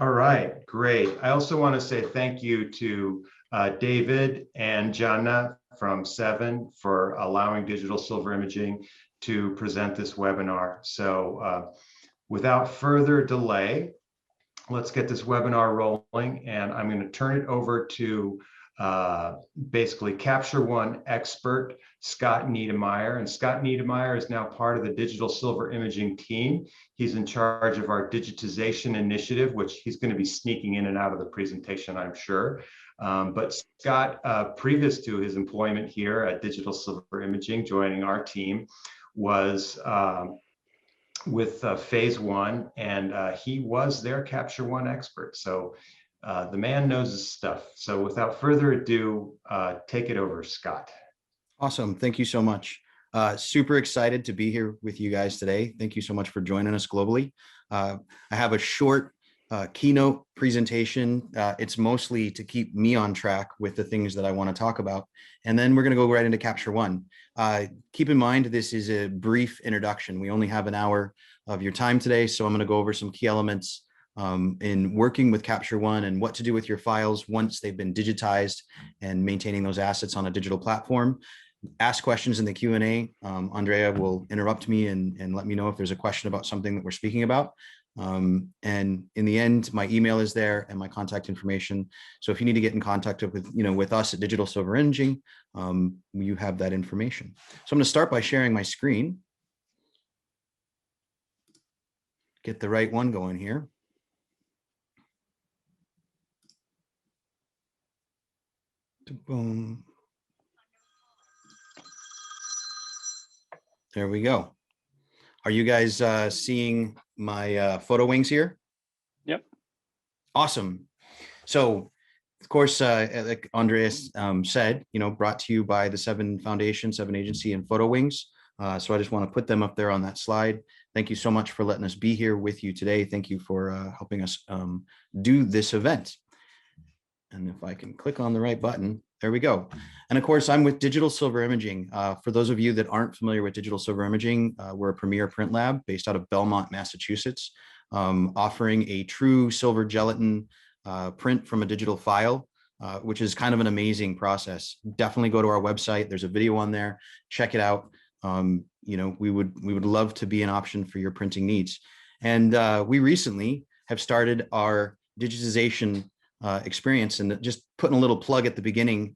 All right, great. I also want to say thank you to David and Jana from Seven for allowing Digital Silver Imaging to present this webinar. So without further delay, let's get this webinar rolling, and I'm going to turn it over to basically Capture One expert, Scott Nidermaier. And Scott Nidermaier is now part of the Digital Silver Imaging team. He's in charge of our digitization initiative, which he's going to be sneaking in and out of the presentation, I'm sure. But Scott, previous to his employment here at Digital Silver Imaging, joining our team, was with phase one, and he was their Capture One expert. So the man knows his stuff. So without further ado, take it over, Scott. Awesome. Thank you so much. Super excited to be here with you guys today. Thank you so much for joining us globally. I have a short keynote presentation. It's mostly to keep me on track with the things that I want to talk about. And then we're going to go right into Capture One. Keep in mind, this is a brief introduction. We only have an hour of your time today. So I'm going to go over some key elements in working with Capture One and what to do with your files once they've been digitized and maintaining those assets on a digital platform. Ask questions in the Q&A. Andrea will interrupt me and let me know if there's a question about something that we're speaking about. And in the end, my email is there and my contact information. So if you need to get in contact with us at Digital Silver Imaging, you have that information. So I'm going to start by sharing my screen. Get the right one going here. Boom. There we go. Are you guys seeing my photo wings here? Yep. Awesome. So, of course, like Andreas said, brought to you by the Seven Foundation, Seven Agency, and Photo Wings. So I just want to put them up there on that slide. Thank you so much for letting us be here with you today. Thank you for helping us do this event. And if I can click on the right button, there we go. And of course, I'm with Digital Silver Imaging. For those of you that aren't familiar with Digital Silver Imaging, we're a premier print lab based out of Belmont, Massachusetts, offering a true silver gelatin print from a digital file, which is kind of an amazing process. Definitely go to our website. There's a video on there. Check it out. We would love to be an option for your printing needs. And we recently have started our digitization experience, and just putting a little plug at the beginning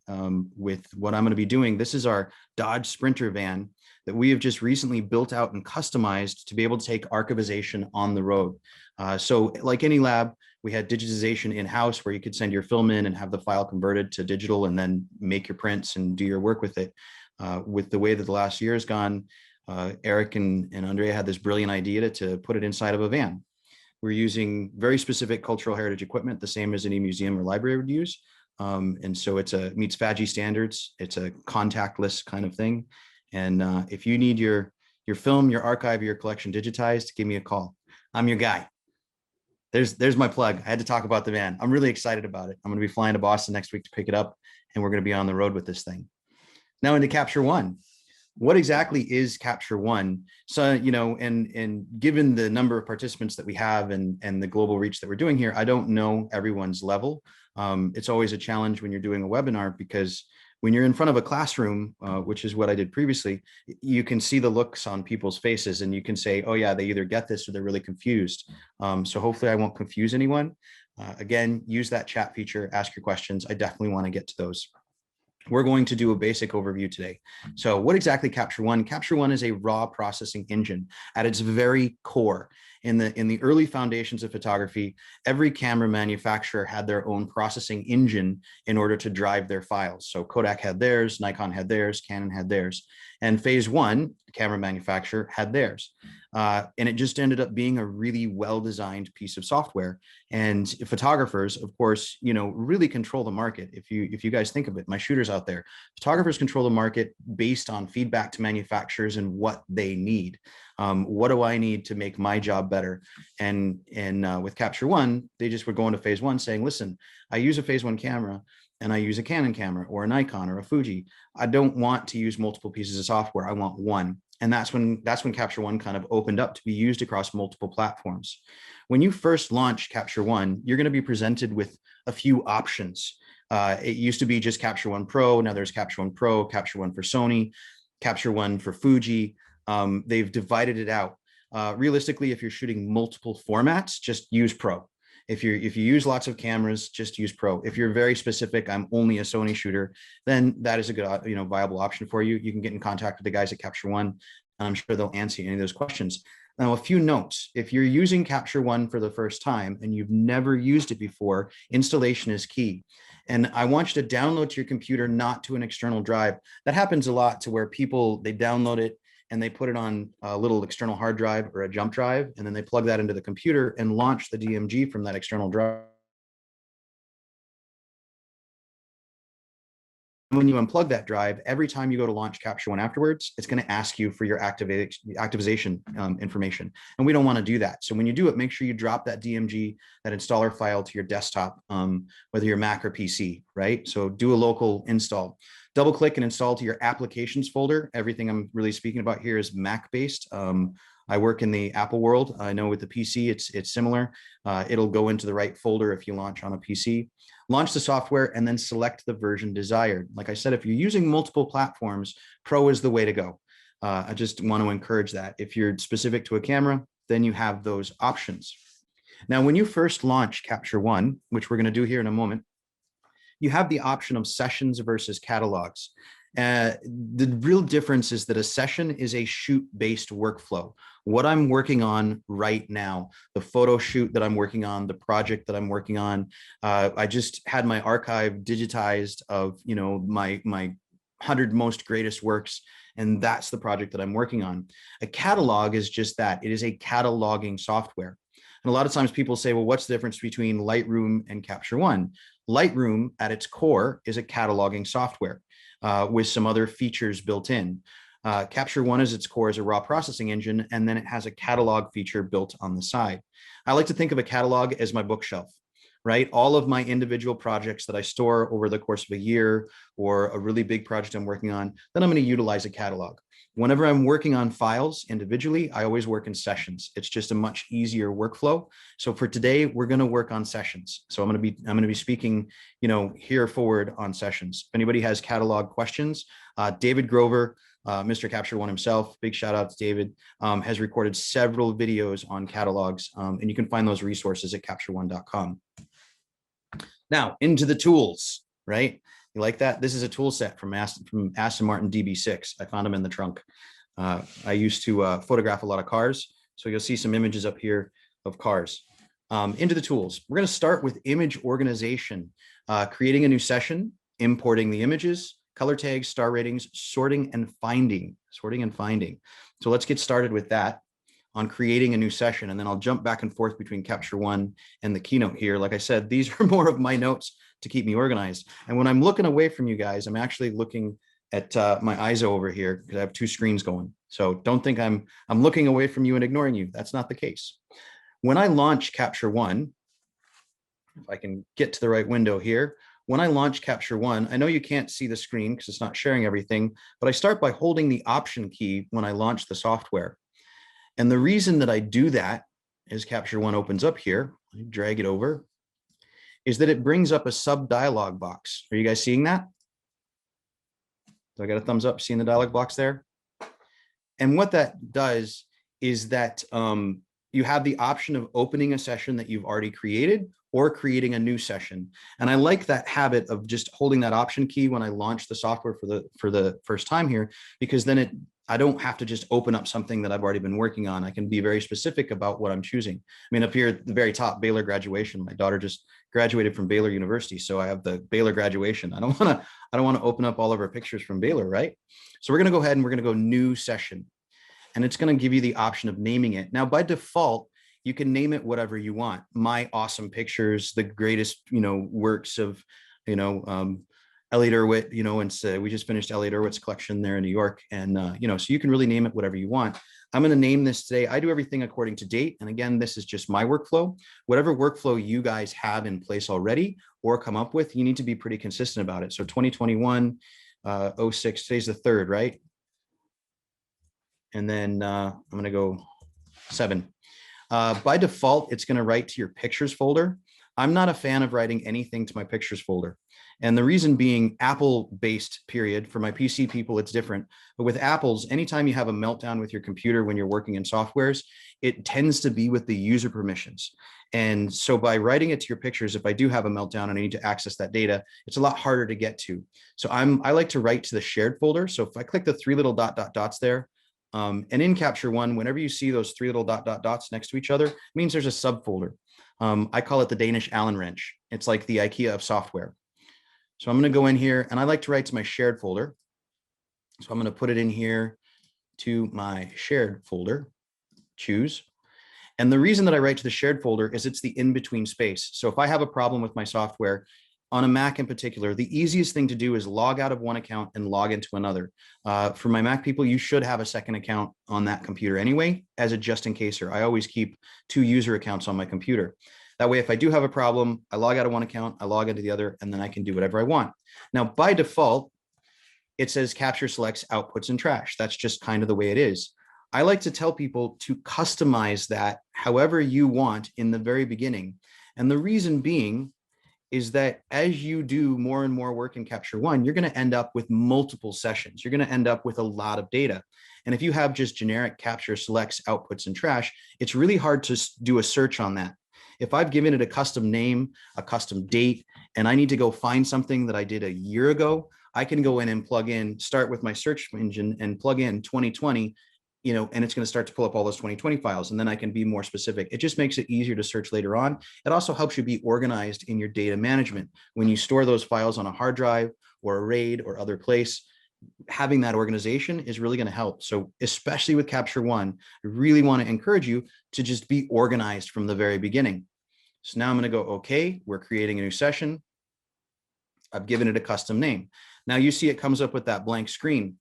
with what I'm going to be doing. This is our Dodge Sprinter van that we have just recently built out and customized to be able to take archivization on the road. So like any lab, we had digitization in-house where you could send your film in and have the file converted to digital and then make your prints and do your work with it. With the way that the last year has gone, Eric and Andrea had this brilliant idea to put it inside of a van. We're using very specific cultural heritage equipment, the same as any museum or library would use. And so it meets FADGI standards. It's a contactless kind of thing. And if you need your film, your archive, or your collection digitized, give me a call. I'm your guy. There's my plug. I had to talk about the van. I'm really excited about it. I'm going to be flying to Boston next week to pick it up, and we're going to be on the road with this thing. Now into Capture One. What exactly is Capture One? So, and given the number of participants that we have and the global reach that we're doing here, I don't know everyone's level. It's always a challenge when you're doing a webinar, because when you're in front of a classroom, which is what I did previously, you can see the looks on people's faces and you can say, oh yeah, they either get this or they're really confused. So hopefully I won't confuse anyone. Again, use that chat feature, ask your questions. I definitely want to get to those. We're going to do a basic overview today. So what exactly Capture One? Capture One is a raw processing engine at its very core. In the early foundations of photography, every camera manufacturer had their own processing engine in order to drive their files. So Kodak had theirs, Nikon had theirs, Canon had theirs. And phase one, the camera manufacturer had theirs. And it just ended up being a really well-designed piece of software. And photographers, of course, really control the market. If you guys think of it, my shooters out there, photographers control the market based on feedback to manufacturers and what they need. What do I need to make my job better? And with Capture One, they just were going to phase one saying, listen, I use a phase one camera and I use a Canon camera or a Nikon or a Fuji. I don't want to use multiple pieces of software. I want one. And that's when Capture One kind of opened up to be used across multiple platforms. When you first launch Capture One, you're going to be presented with a few options. It used to be just Capture One Pro. Now there's Capture One Pro, Capture One for Sony, Capture One for Fuji. They've divided it out. Realistically, if you're shooting multiple formats, just use Pro. If you use lots of cameras, just use Pro. If you're very specific, I'm only a Sony shooter, then that is a good, viable option for you. You can get in contact with the guys at Capture One, and I'm sure they'll answer any of those questions. Now, a few notes. If you're using Capture One for the first time and you've never used it before, installation is key. And I want you to download to your computer, not to an external drive. That happens a lot, to where people, they download it and they put it on a little external hard drive or a jump drive, and then they plug that into the computer and launch the DMG from that external drive. When you unplug that drive, every time you go to launch Capture One afterwards, it's going to ask you for your activation information. And we don't want to do that. So when you do it, make sure you drop that DMG, that installer file, to your desktop, whether you're Mac or PC, right? So do a local install. Double click and install to your applications folder. Everything I'm really speaking about here is Mac based. I work in the Apple world. I know with the PC, it's similar. It'll go into the right folder if you launch on a PC. Launch the software and then select the version desired. Like I said, if you're using multiple platforms, Pro is the way to go. I just want to encourage that. If you're specific to a camera, then you have those options. Now, when you first launch Capture One, which we're going to do here in a moment, you have the option of sessions versus catalogs. The real difference is that a session is a shoot-based workflow. What I'm working on right now, the photo shoot that I'm working on, the project that I'm working on, I just had my archive digitized of, my 100 most greatest works, and that's the project that I'm working on. A catalog is just that. It is a cataloging software. And a lot of times people say, well, what's the difference between Lightroom and Capture One? Lightroom at its core is a cataloging software with some other features built in. Capture One is its core as a raw processing engine, and then it has a catalog feature built on the side. I like to think of a catalog as my bookshelf, right? All of my individual projects that I store over the course of a year, or a really big project I'm working on, then I'm going to utilize a catalog. Whenever I'm working on files individually, I always work in sessions. It's just a much easier workflow. So for today, we're going to work on sessions. So I'm going to be speaking, here forward on sessions. If anybody has catalog questions, David Grover, Mr. Capture One himself, big shout out to David, has recorded several videos on catalogs, and you can find those resources at captureone.com. Now into the tools, right? You like that? This is a tool set from Aston Martin DB6. I found them in the trunk. I used to photograph a lot of cars. So you'll see some images up here of cars. Into the tools. We're going to start with image organization, creating a new session, importing the images, color tags, star ratings, sorting and finding. So let's get started with that on creating a new session. And then I'll jump back and forth between Capture One and the keynote here. Like I said, these are more of my notes to keep me organized. And when I'm looking away from you guys, I'm actually looking at my ISO over here because I have two screens going. So don't think I'm looking away from you and ignoring you. That's not the case. When I launch Capture One, if I can get to the right window here, when I launch Capture One, I know you can't see the screen because it's not sharing everything, but I start by holding the Option key when I launch the software. And the reason that I do that is Capture One opens up here, I drag it over, is that it brings up a sub dialog box. Are you guys seeing that? So I got a thumbs up, seeing the dialog box there? And what that does is that you have the option of opening a session that you've already created or creating a new session. And I like that habit of just holding that Option key when I launch the software for the first time here, because then I don't have to just open up something that I've already been working on. I can be very specific about what I'm choosing. I mean, up here at the very top, Baylor graduation. My daughter just graduated from Baylor University, so I have the Baylor graduation. I don't want to open up all of our pictures from Baylor, right? So we're going to go ahead and we're going to go new session, and it's going to give you the option of naming it. Now, by default, you can name it whatever you want. My awesome pictures, the greatest, works of, Elliot Erwitt, and so we just finished Elliot Erwitt's collection there in New York. And, so you can really name it whatever you want. I'm going to name this today. I do everything according to date. And again, this is just my workflow. Whatever workflow you guys have in place already or come up with, you need to be pretty consistent about it. So 2021, 06, today's the 3rd, right? And then I'm going to go 7. By default, it's going to write to your pictures folder. I'm not a fan of writing anything to my pictures folder. And the reason being Apple-based period. For my PC people, it's different. But with Apple's, anytime you have a meltdown with your computer when you're working in softwares, it tends to be with the user permissions. And so by writing it to your pictures, if I do have a meltdown and I need to access that data, it's a lot harder to get to. So I like to write to the shared folder. So if I click the three little dots there, and in Capture One, whenever you see those three little dots next to each other, it means there's a subfolder. I call it the Danish Allen wrench. It's like the IKEA of software. So I'm going to go in here and I like to write to my shared folder. So I'm going to put it in here to my shared folder, choose. And the reason that I write to the shared folder is it's the in-between space. So if I have a problem with my software, on a Mac in particular, the easiest thing to do is log out of one account and log into another. For my Mac people, you should have a second account on that computer anyway, as a just in caser. I always keep 2 user accounts on my computer. That way, if I do have a problem, I log out of one account, I log into the other, and then I can do whatever I want. Now, by default, it says capture selects outputs and trash. That's just kind of the way it is. I like to tell people to customize that however you want in the very beginning. And the reason being is that as you do more and more work in Capture One, you're going to end up with multiple sessions. You're going to end up with a lot of data. And if you have just generic capture selects outputs and trash, it's really hard to do a search on that. If I've given it a custom name, a custom date, and I need to go find something that I did a year ago, I can go in and plug in, start with my search engine and plug in 2020, and it's going to start to pull up all those 2020 files, and then I can be more specific. It just makes it easier to search later on. It also helps you be organized in your data management. When you store those files on a hard drive or a RAID or other place, having that organization is really going to help. So especially with Capture One, I really want to encourage you to just be organized from the very beginning. So now I'm going to go, okay, we're creating a new session. I've given it a custom name. Now you see it comes up with that blank screen.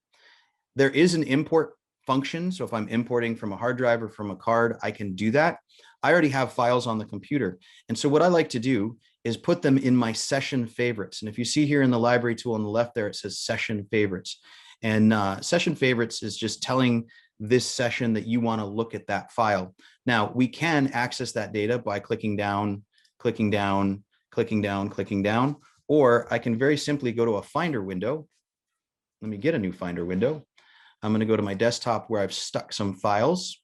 There is an import function. So if I'm importing from a hard drive or from a card, I can do that. I already have files on the computer. And so what I like to do is put them in my session favorites. And if you see here in the library tool on the left there, it says session favorites. And session favorites is just telling this session that you want to look at that file. Now we can access that data by clicking down, clicking down, clicking down, clicking down, or I can very simply go to a Finder window. Let me get a new Finder window. I'm going to go to my desktop where I've stuck some files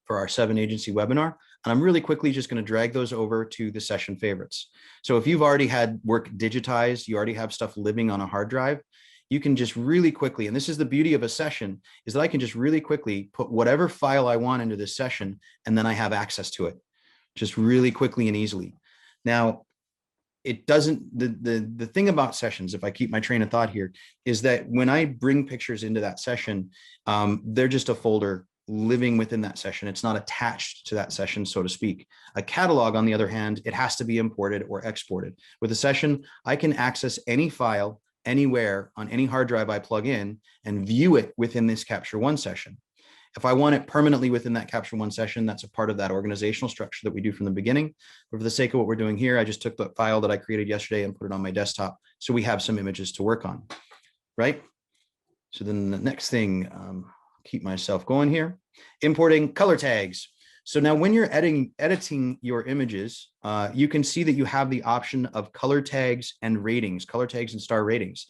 for our 7 agency webinar. And I'm really quickly just going to drag those over to the session favorites. So if you've already had work digitized, you already have stuff living on a hard drive, you can just really quickly, and this is the beauty of a session, is that I can just really quickly put whatever file I want into this session, and then I have access to it just really quickly and easily. Now, it doesn't, the thing about sessions, if I keep my train of thought here, is that when I bring pictures into that session, they're just a folder living within that session. It's not attached to that session, so to speak. A catalog, on the other hand, it has to be imported or exported. With a session, I can access any file anywhere on any hard drive I plug in and view it within this Capture One session. If I want it permanently within that Capture One session, that's a part of that organizational structure that we do from the beginning. But for the sake of what we're doing here, I just took the file that I created yesterday and put it on my desktop, so we have some images to work on, right? So then the next thing, keep myself going here, importing color tags. So now when you're editing your images, you can see that you have the option of color tags and ratings, color tags and star ratings.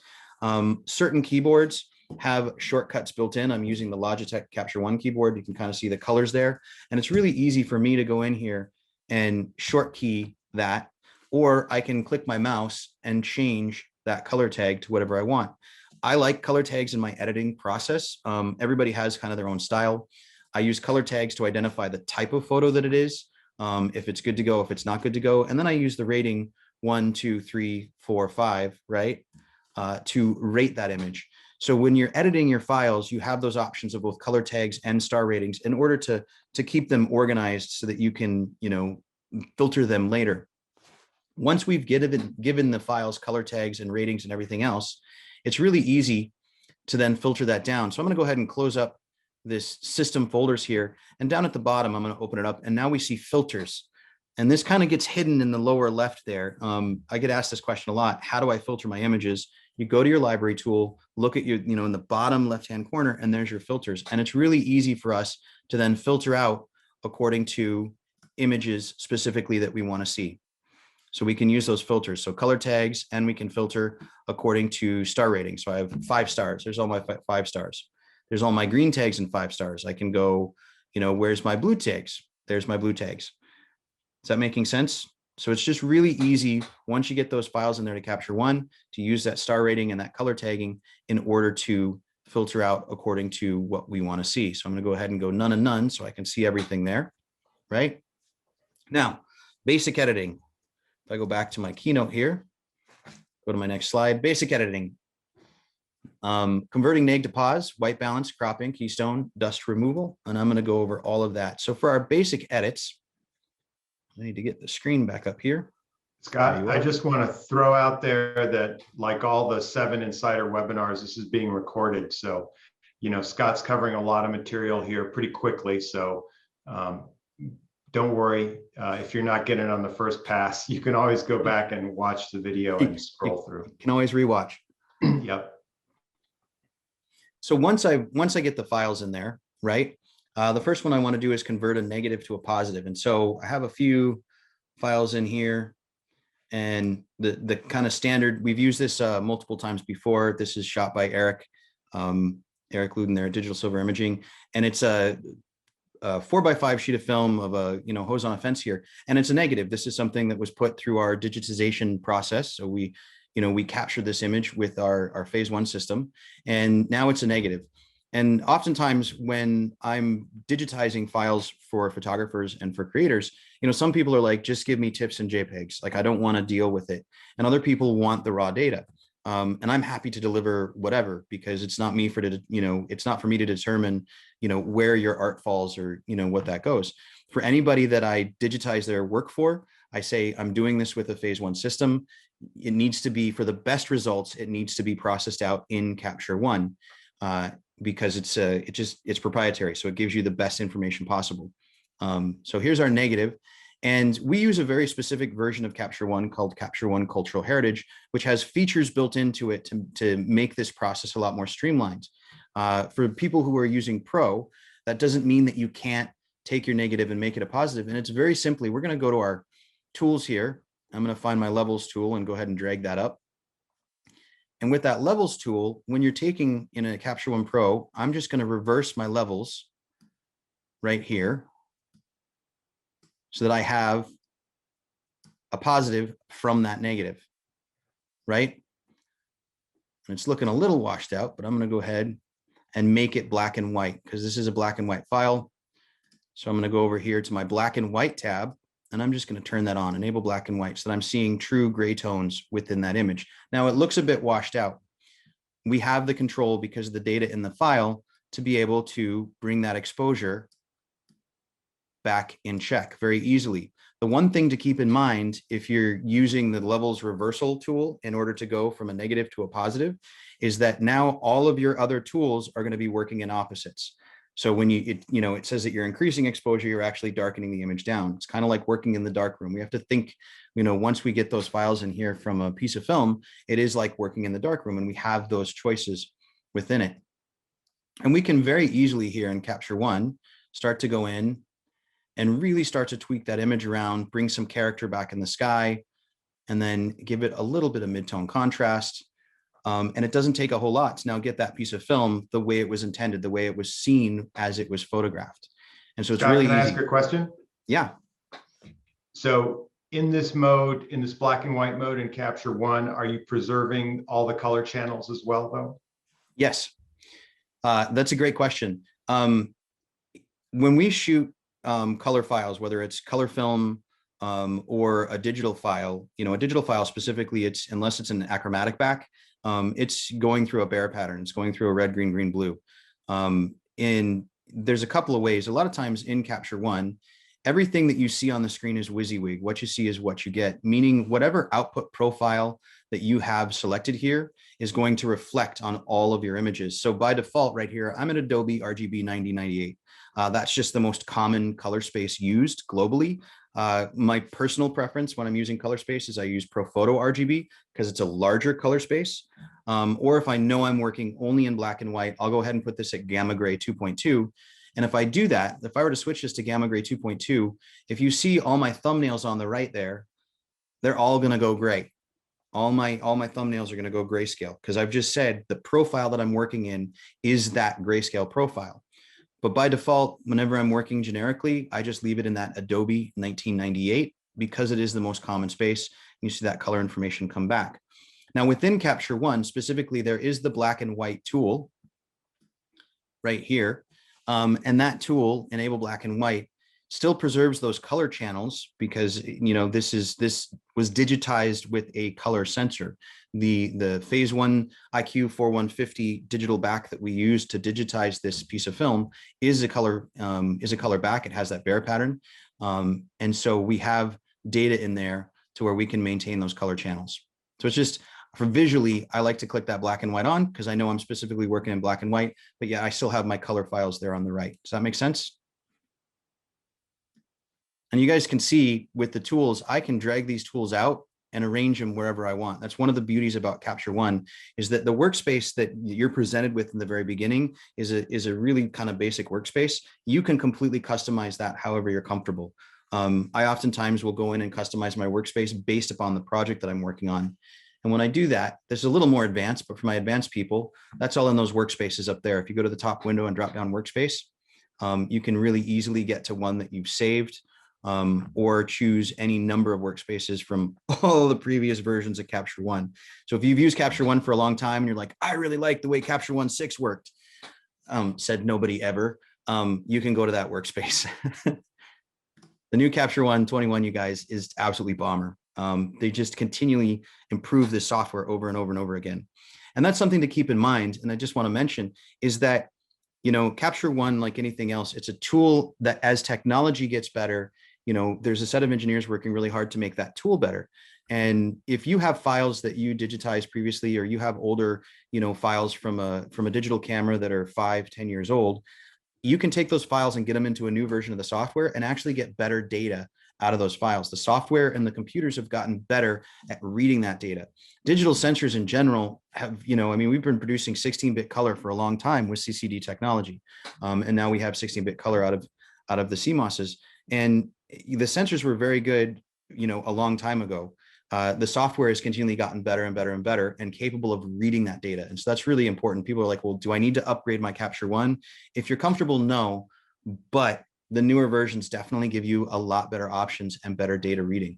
Certain keyboards have shortcuts built in. I'm using the Logitech Capture One keyboard. You can kind of see the colors there. And it's really easy for me to go in here and short key that, or I can click my mouse and change that color tag to whatever I want. I like color tags in my editing process. Everybody has kind of their own style. I use color tags to identify the type of photo that it is, if it's good to go, if it's not good to go. And then I use the rating 1, 2, 3, 4, 5, right, to rate that image. So when you're editing your files, you have those options of both color tags and star ratings in order to keep them organized so that you can, filter them later. Once we've given the files color tags and ratings and everything else, it's really easy to then filter that down. So I'm going to go ahead and close up this system folders here. And down at the bottom, I'm going to open it up. And now we see filters. And this kind of gets hidden in the lower left there. I get asked this question a lot. How do I filter my images? You go to your library tool, look at your, in the bottom left-hand corner, and there's your filters. And it's really easy for us to then filter out, according to images specifically that we want to see. So we can use those filters. So color tags, and we can filter according to star rating. So I have 5 stars. There's all my 5 stars. There's all my green tags and 5 stars. I can go, where's my blue tags? There's my blue tags. Is that making sense? So it's just really easy once you get those files in there to Capture One to use that star rating and that color tagging in order to filter out according to what we want to see. So I'm going to go ahead and go none and none so I can see everything there, right? Now, basic editing. If I go back to my keynote here, go to my next slide, basic editing. Converting neg to pause, white balance, cropping, keystone, dust removal, and I'm going to go over all of that. So for our basic edits, I need to get the screen back up here. Scott, I just want to throw out there that like all the 7 Insider webinars, this is being recorded. So, Scott's covering a lot of material here pretty quickly. So don't worry if you're not getting it on the first pass, you can always go back and watch the video and scroll through. You can always rewatch. Yep. So once I get the files in there, right? The first one I want to do is convert a negative to a positive. And so I have a few files in here, and the kind of standard, we've used this multiple times before. This is shot by Eric Luden there at Digital Silver Imaging. And it's a 4x5 sheet of film of a hose on a fence here, and it's a negative. This is something that was put through our digitization process. So we captured this image with our phase 1 system, and now it's a negative. And oftentimes when I'm digitizing files for photographers and for creators, some people are like, just give me tips and JPEGs. Like, I don't want to deal with it. And other people want the raw data. And I'm happy to deliver whatever, because it's not me it's not for me to determine, where your art falls or, what that goes. For anybody that I digitize their work for, I say, I'm doing this with a phase 1 system. It needs to be, for the best results, it needs to be processed out in Capture One, because it's proprietary. So it gives you the best information possible. So here's our negative. And we use a very specific version of Capture One called Capture One Cultural Heritage, which has features built into it to make this process a lot more streamlined. For people who are using Pro, that doesn't mean that you can't take your negative and make it a positive. And it's very simply, we're going to go to our tools here. I'm going to find my levels tool and go ahead and drag that up. And with that levels tool, when you're taking in a Capture One Pro, I'm just going to reverse my levels right here, so that I have a positive from that negative, right? And it's looking a little washed out, but I'm going to go ahead and make it black and white, because this is a black and white file. So I'm going to go over here to my black and white tab, and I'm just going to turn that on, enable black and white, so that I'm seeing true gray tones within that image. Now it looks a bit washed out. We have the control, because of the data in the file, to be able to bring that exposure back in check very easily. The one thing to keep in mind, if you're using the levels reversal tool in order to go from a negative to a positive, is that now all of your other tools are going to be working in opposites. So when it says that you're increasing exposure, you're actually darkening the image down. It's kind of like working in the dark room. We have to think, once we get those files in here from a piece of film, it is like working in the dark room, and we have those choices within it. And we can very easily here in Capture One start to go in and really start to tweak that image around, bring some character back in the sky, and then give it a little bit of mid-tone contrast. And it doesn't take a whole lot to now get that piece of film the way it was intended, the way it was seen as it was photographed. And so it's really easy. Can I ask you a question? Yeah. So in this mode, in this black and white mode in Capture One, are you preserving all the color channels as well, though? Yes. That's a great question. When we shoot color files, whether it's color film or a digital file, a digital file specifically, unless it's an achromatic back, it's going through a Bayer pattern. It's going through a red, green, green, blue. And there's a couple of ways. A lot of times in Capture One, everything that you see on the screen is WYSIWYG. What you see is what you get, meaning whatever output profile that you have selected here is going to reflect on all of your images. So by default right here, I'm at Adobe RGB 9098. That's just the most common color space used globally. My personal preference when I'm using color space is I use ProPhoto RGB, because it's a larger color space. Or if I know I'm working only in black and white, I'll go ahead and put this at Gamma Gray 2.2. And if I do that, if I were to switch this to gamma gray 2.2, if you see all my thumbnails on the right there, they're all going to go gray. All my thumbnails are going to go grayscale because I've just said the profile that I'm working in is that grayscale profile. But by default, whenever I'm working generically, I just leave it in that Adobe 1998 because it is the most common space. You see that color information come back. Now within Capture One, specifically, there is the black and white tool right here. And that tool, Enable Black and White, still preserves those color channels because, you know, this was digitized with a color sensor. The phase 1 IQ 4150 digital back that we use to digitize this piece of film is a color back. It has that bear pattern. And so we have data in there to where we can maintain those color channels. So it's just, for visually, I like to click that black and white on because I know I'm specifically working in black and white, but yeah, I still have my color files there on the right. Does that make sense? And you guys can see with the tools, I can drag these tools out and arrange them wherever I want. That's one of the beauties about Capture One, is that the workspace that you're presented with in the very beginning is a really kind of basic workspace. You can completely customize that however you're comfortable. I oftentimes will go in and customize my workspace based upon the project that I'm working on. And when I do that, this is a little more advanced, but for my advanced people, that's all in those workspaces up there. If you go to the top window and drop down workspace, you can really easily get to one that you've saved, or choose any number of workspaces from all the previous versions of Capture One. So if you've used Capture One for a long time and you're like, I really like the way Capture One 6 worked, said nobody ever, you can go to that workspace. The new Capture One 21, you guys, is absolutely bomber. They just continually improve this software over and over and over again. And that's something to keep in mind. And I just want to mention is that, you know, Capture One, like anything else, it's a tool that as technology gets better, you know, there's a set of engineers working really hard to make that tool better. And if you have files that you digitized previously, or you have older, you know, files from a digital camera that are 5-10 years old, you can take those files and get them into a new version of the software and actually get better data out of those files. The software and the computers have gotten better at reading that data. Digital sensors in general have, you know, I mean, we've been producing 16-bit color for a long time with CCD technology. And now we have 16-bit color out of the CMOSs. And the sensors were very good, you know, a long time ago. The software has continually gotten better and better and better and capable of reading that data. And so that's really important. People are like, well, do I need to upgrade my Capture One? If you're comfortable, no, but the newer versions definitely give you a lot better options and better data reading.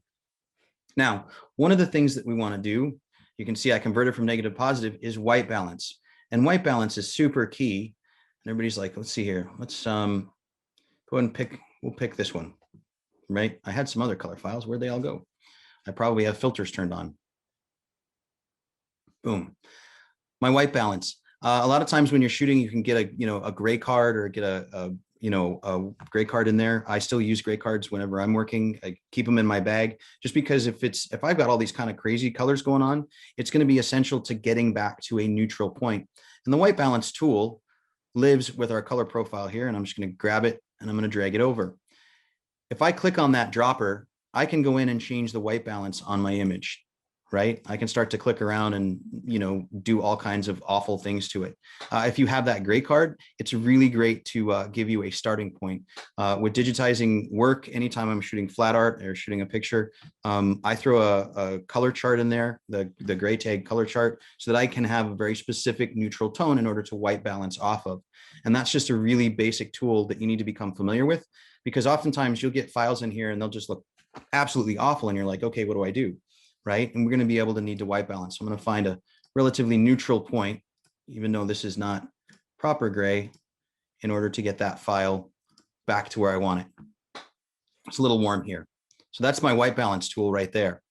Now, one of the things that we want to do, you can see I converted from negative to positive, is white balance. And white balance is super key. And everybody's like, let's see here. Let's go ahead and we'll pick this one, right? I had some other color files. Where'd they all go? I probably have filters turned on. Boom. My white balance. A lot of times when you're shooting, you can get a gray card or get a gray card in there. I still use gray cards whenever I'm working. I keep them in my bag just because if I've got all these kind of crazy colors going on, it's going to be essential to getting back to a neutral point. And the white balance tool lives with our color profile here, and I'm just going to grab it and I'm going to drag it over. If I click on that dropper, I can go in and change the white balance on my image, right? I can start to click around and, you know, do all kinds of awful things to it. If you have that gray card, it's really great to give you a starting point. With digitizing work, anytime I'm shooting flat art or shooting a picture, I throw a color chart in there, the gray tag color chart, so that I can have a very specific neutral tone in order to white balance off of. And that's just a really basic tool that you need to become familiar with, because oftentimes you'll get files in here and they'll just look absolutely awful. And you're like, okay, what do I do? Right. And we're going to be able to need to white balance. So I'm going to find a relatively neutral point, even though this is not proper gray, in order to get that file back to where I want it. It's a little warm here. So that's my white balance tool right there.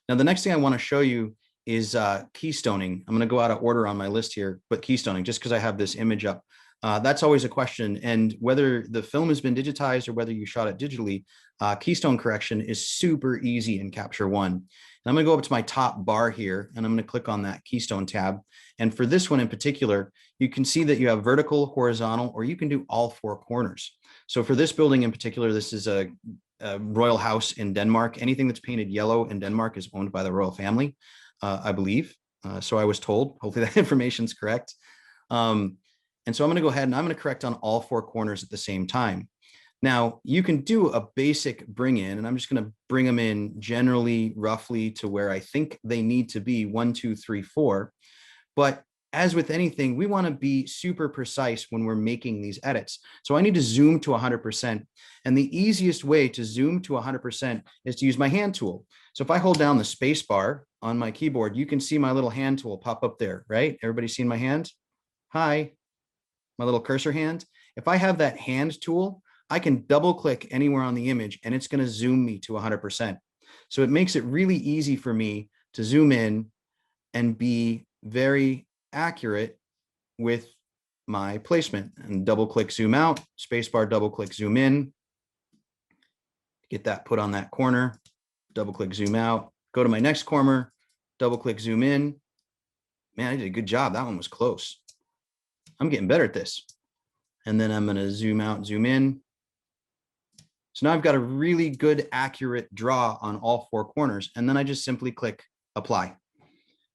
Now, the next thing I want to show you is keystoning. I'm going to go out of order on my list here, but keystoning, just because I have this image up. That's always a question. And whether the film has been digitized or whether you shot it digitally, keystone correction is super easy in Capture One. And I'm going to go up to my top bar here, and I'm going to click on that keystone tab. And for this one in particular, you can see that you have vertical, horizontal, or you can do all four corners. So for this building in particular, this is a royal house in Denmark. Anything that's painted yellow in Denmark is owned by the royal family, I believe. So I was told. Hopefully that information is correct. And so I'm going to go ahead and I'm going to correct on all 4 corners at the same time. Now you can do a basic bring in, and I'm just going to bring them in generally roughly to where I think they need to be 1, 2, 3, 4. But as with anything, we want to be super precise when we're making these edits. So I need to zoom to 100%. And the easiest way to zoom to 100% is to use my hand tool. So if I hold down the space bar on my keyboard, you can see my little hand tool pop up there, right? Everybody seen my hand? Hi, my little cursor hand. If I have that hand tool, I can double click anywhere on the image and it's going to zoom me to 100%. So it makes it really easy for me to zoom in and be very accurate with my placement. And double click zoom out, spacebar, double click zoom in, get that put on that corner, double click zoom out, go to my next corner, double click zoom in. Man, I did a good job. That one was close. I'm getting better at this. And then I'm going to zoom out, zoom in. So now I've got a really good, accurate draw on all 4 corners. And then I just simply click apply.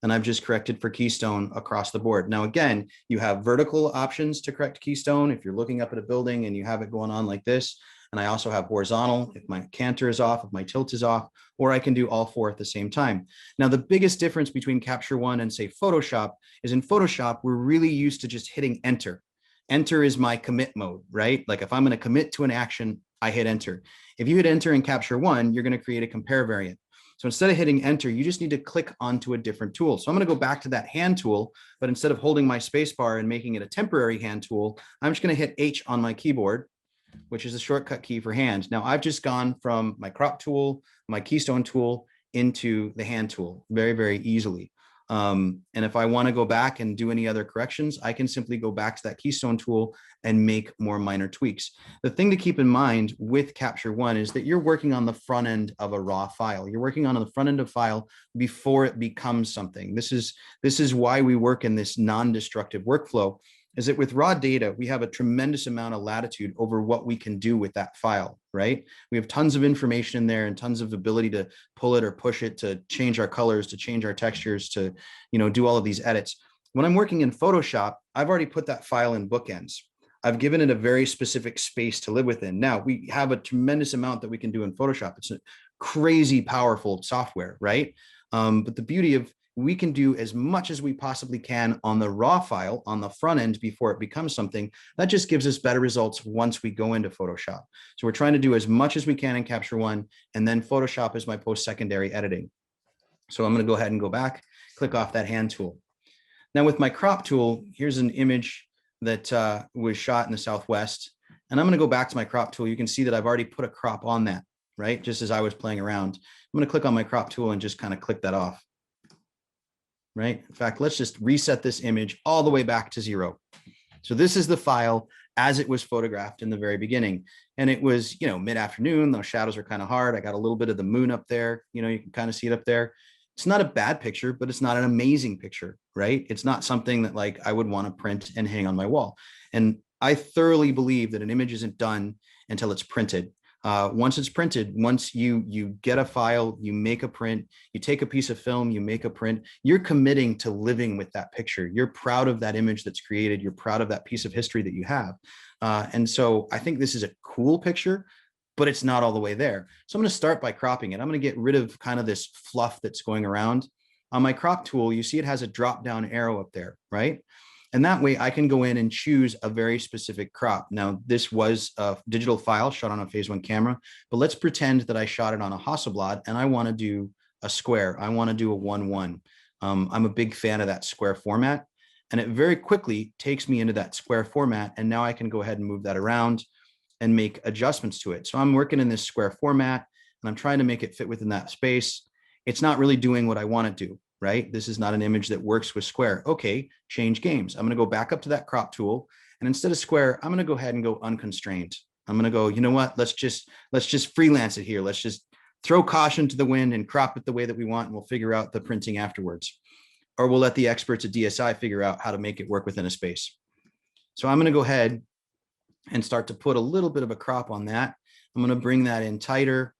And I've just corrected for keystone across the board. Now, again, you have vertical options to correct keystone if you're looking up at a building and you have it going on like this. And I also have horizontal if my canter is off, if my tilt is off, or I can do all 4 at the same time. Now, the biggest difference between Capture One and say Photoshop is in Photoshop, we're really used to just hitting enter. Enter is my commit mode, right? Like if I'm going to commit to an action, I hit enter. If you hit enter in Capture One, you're going to create a compare variant. So instead of hitting enter, you just need to click onto a different tool. So I'm going to go back to that hand tool, but instead of holding my space bar and making it a temporary hand tool, I'm just going to hit H on my keyboard, which is a shortcut key for hand. Now I've just gone from my crop tool, my keystone tool into the hand tool very, very easily. And if I want to go back and do any other corrections, I can simply go back to that keystone tool and make more minor tweaks. The thing to keep in mind with Capture One is that you're working on the front end of a raw file. You're working on the front end of file before it becomes something. This is why we work in this non-destructive workflow, is that with raw data, we have a tremendous amount of latitude over what we can do with that file, right? We have tons of information in there and tons of ability to pull it or push it, to change our colors, to change our textures, to, do all of these edits. When I'm working in Photoshop, I've already put that file in bookends. I've given it a very specific space to live within. Now, we have a tremendous amount that we can do in Photoshop. It's a crazy powerful software, right? But the beauty of we can do as much as we possibly can on the raw file on the front end before it becomes something that just gives us better results once we go into Photoshop. So we're trying to do as much as we can in Capture One, and then Photoshop is my post-secondary editing. So I'm going to go ahead and go back, click off that hand tool. Now with my crop tool, here's an image that was shot in the Southwest. And I'm going to go back to my crop tool. You can see that I've already put a crop on that, right? Just as I was playing around. I'm going to click on my crop tool and just kind of click that off. Right? In fact, let's just reset this image all the way back to 0. So this is the file as it was photographed in the very beginning. And it was, mid-afternoon, those shadows are kind of hard. I got a little bit of the moon up there. You can kind of see it up there. It's not a bad picture, but it's not an amazing picture, right? It's not something that like I would want to print and hang on my wall. And I thoroughly believe that an image isn't done until it's printed. Once it's printed, once you get a file, you make a print, you take a piece of film, you make a print, you're committing to living with that picture. You're proud of that image that's created. You're proud of that piece of history that you have. And so I think this is a cool picture, but it's not all the way there. So I'm going to start by cropping it. I'm going to get rid of kind of this fluff that's going around. On my crop tool, you see it has a drop down arrow up there, right? And that way I can go in and choose a very specific crop. Now, this was a digital file shot on a phase 1 camera, but let's pretend that I shot it on a Hasselblad and I want to do a square. I want to do a 1:1. I'm a big fan of that square format, and it very quickly takes me into that square format. And now I can go ahead and move that around and make adjustments to it. So I'm working in this square format and I'm trying to make it fit within that space. It's not really doing what I want to do, right? This is not an image that works with square. Okay, change games. I'm going to go back up to that crop tool. And instead of square, I'm going to go ahead and go unconstrained. I'm going to go, you know what? Let's just freelance it here. Let's just throw caution to the wind and crop it the way that we want. And we'll figure out the printing afterwards. Or we'll let the experts at DSI figure out how to make it work within a space. So I'm going to go ahead and start to put a little bit of a crop on that. I'm going to bring that in tighter.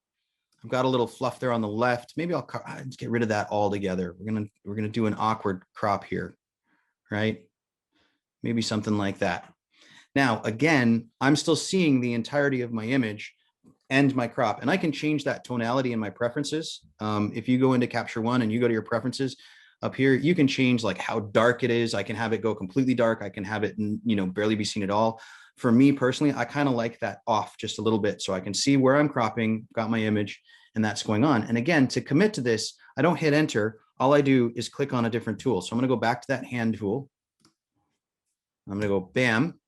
I've got a little fluff there on the left. Maybe I'll just get rid of that altogether. We're gonna do an awkward crop here, right? maybe something like that. Now, again, I'm still seeing the entirety of my image and my crop, and I can change that tonality in my preferences. If you go into Capture One and you go to your preferences up here, you can change like how dark it is. I can have it go completely dark. I can have it, barely be seen at all. For me personally, I kind of like that off just a little bit so I can see where I'm cropping, got my image, and that's going on. And again, to commit to this, I don't hit enter. All I do is click on a different tool. So I'm going to go back to that hand tool. I'm going to go bam,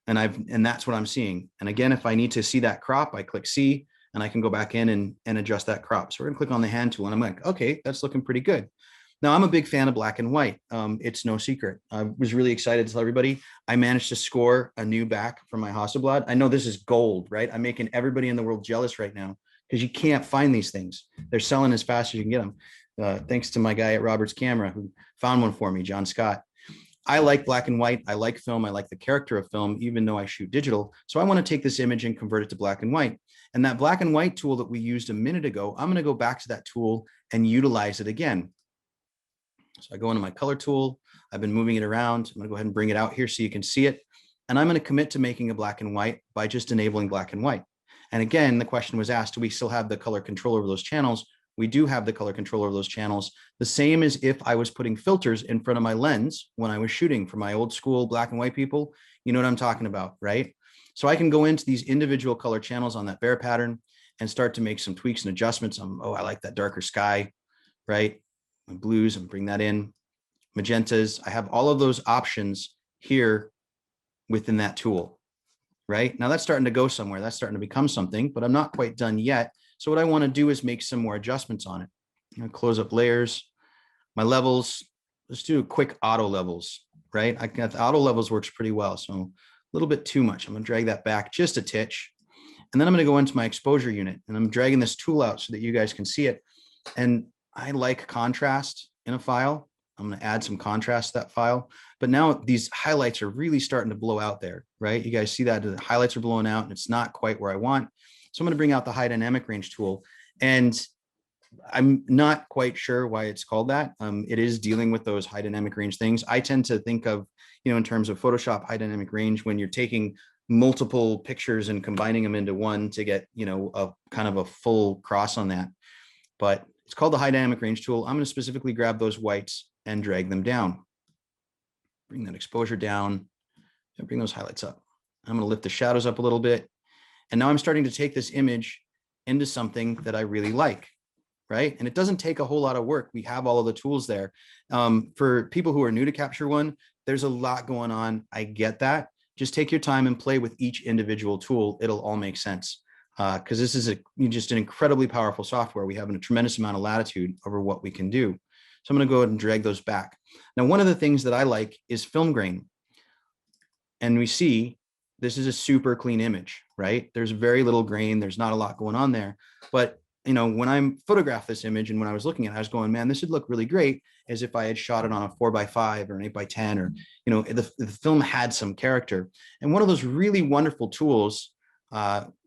and that's what I'm seeing. And again, if I need to see that crop, I click C and I can go back in and adjust that crop. So we're gonna click on the hand tool and I'm like, okay, that's looking pretty good. Now I'm a big fan of black and white. It's no secret. I was really excited to tell everybody I managed to score a new back from my Hasselblad. I know this is gold, right? I'm making everybody in the world jealous right now because you can't find these things. They're selling as fast as you can get them. Thanks to my guy at Robert's Camera who found one for me, John Scott. I like black and white. I like film. I like the character of film, even though I shoot digital. So I want to take this image and convert it to black and white. And that black and white tool that we used a minute ago, I'm going to go back to that tool and utilize it again. So I go into my color tool. I've been moving it around. I'm going to go ahead and bring it out here so you can see it. And I'm going to commit to making a black and white by just enabling black and white. And again, the question was asked, do we still have the color control over those channels? We do have the color control over those channels. The same as if I was putting filters in front of my lens when I was shooting. For my old school black and white people, you know what I'm talking about, right? So I can go into these individual color channels on that bear pattern and start to make some tweaks and adjustments. I like that darker sky, right? My blues, and bring that in. Magentas, I have all of those options here within that tool, right? Now that's starting to go somewhere. That's starting to become something, but I'm not quite done yet. So what I want to do is make some more adjustments on it. Close up layers, my levels. Let's do quick auto levels, right? I got the auto levels works pretty well. So a little bit too much. I'm going to drag that back just a titch. And then I'm going to go into my exposure unit and I'm dragging this tool out so that you guys can see it. And I like contrast in a file. I'm going to add some contrast to that file. But now these highlights are really starting to blow out there, right? You guys see that the highlights are blowing out and it's not quite where I want. So I'm going to bring out the high dynamic range tool, and I'm not quite sure why it's called that. It is dealing with those high dynamic range things. I tend to think of, in terms of Photoshop high dynamic range, when you're taking multiple pictures and combining them into one to get, a kind of a full cross on that. But it's called the high dynamic range tool. I'm going to specifically grab those whites and drag them down. Bring that exposure down and bring those highlights up. I'm going to lift the shadows up a little bit. And now I'm starting to take this image into something that I really like, right? And it doesn't take a whole lot of work. We have all of the tools there. For people who are new to Capture One, there's a lot going on. I get that. Just take your time and play with each individual tool. It'll all make sense because this is just an incredibly powerful software. We have a tremendous amount of latitude over what we can do. So I'm going to go ahead and drag those back. Now, one of the things that I like is film grain. And we see this is a super clean image, right? There's very little grain. There's not a lot going on there. But, when I photographed this image and when I was looking at it, I was going, man, this would look really great as if I had shot it on a 4x5 or an 8x10 or, the film had some character. And one of those really wonderful tools,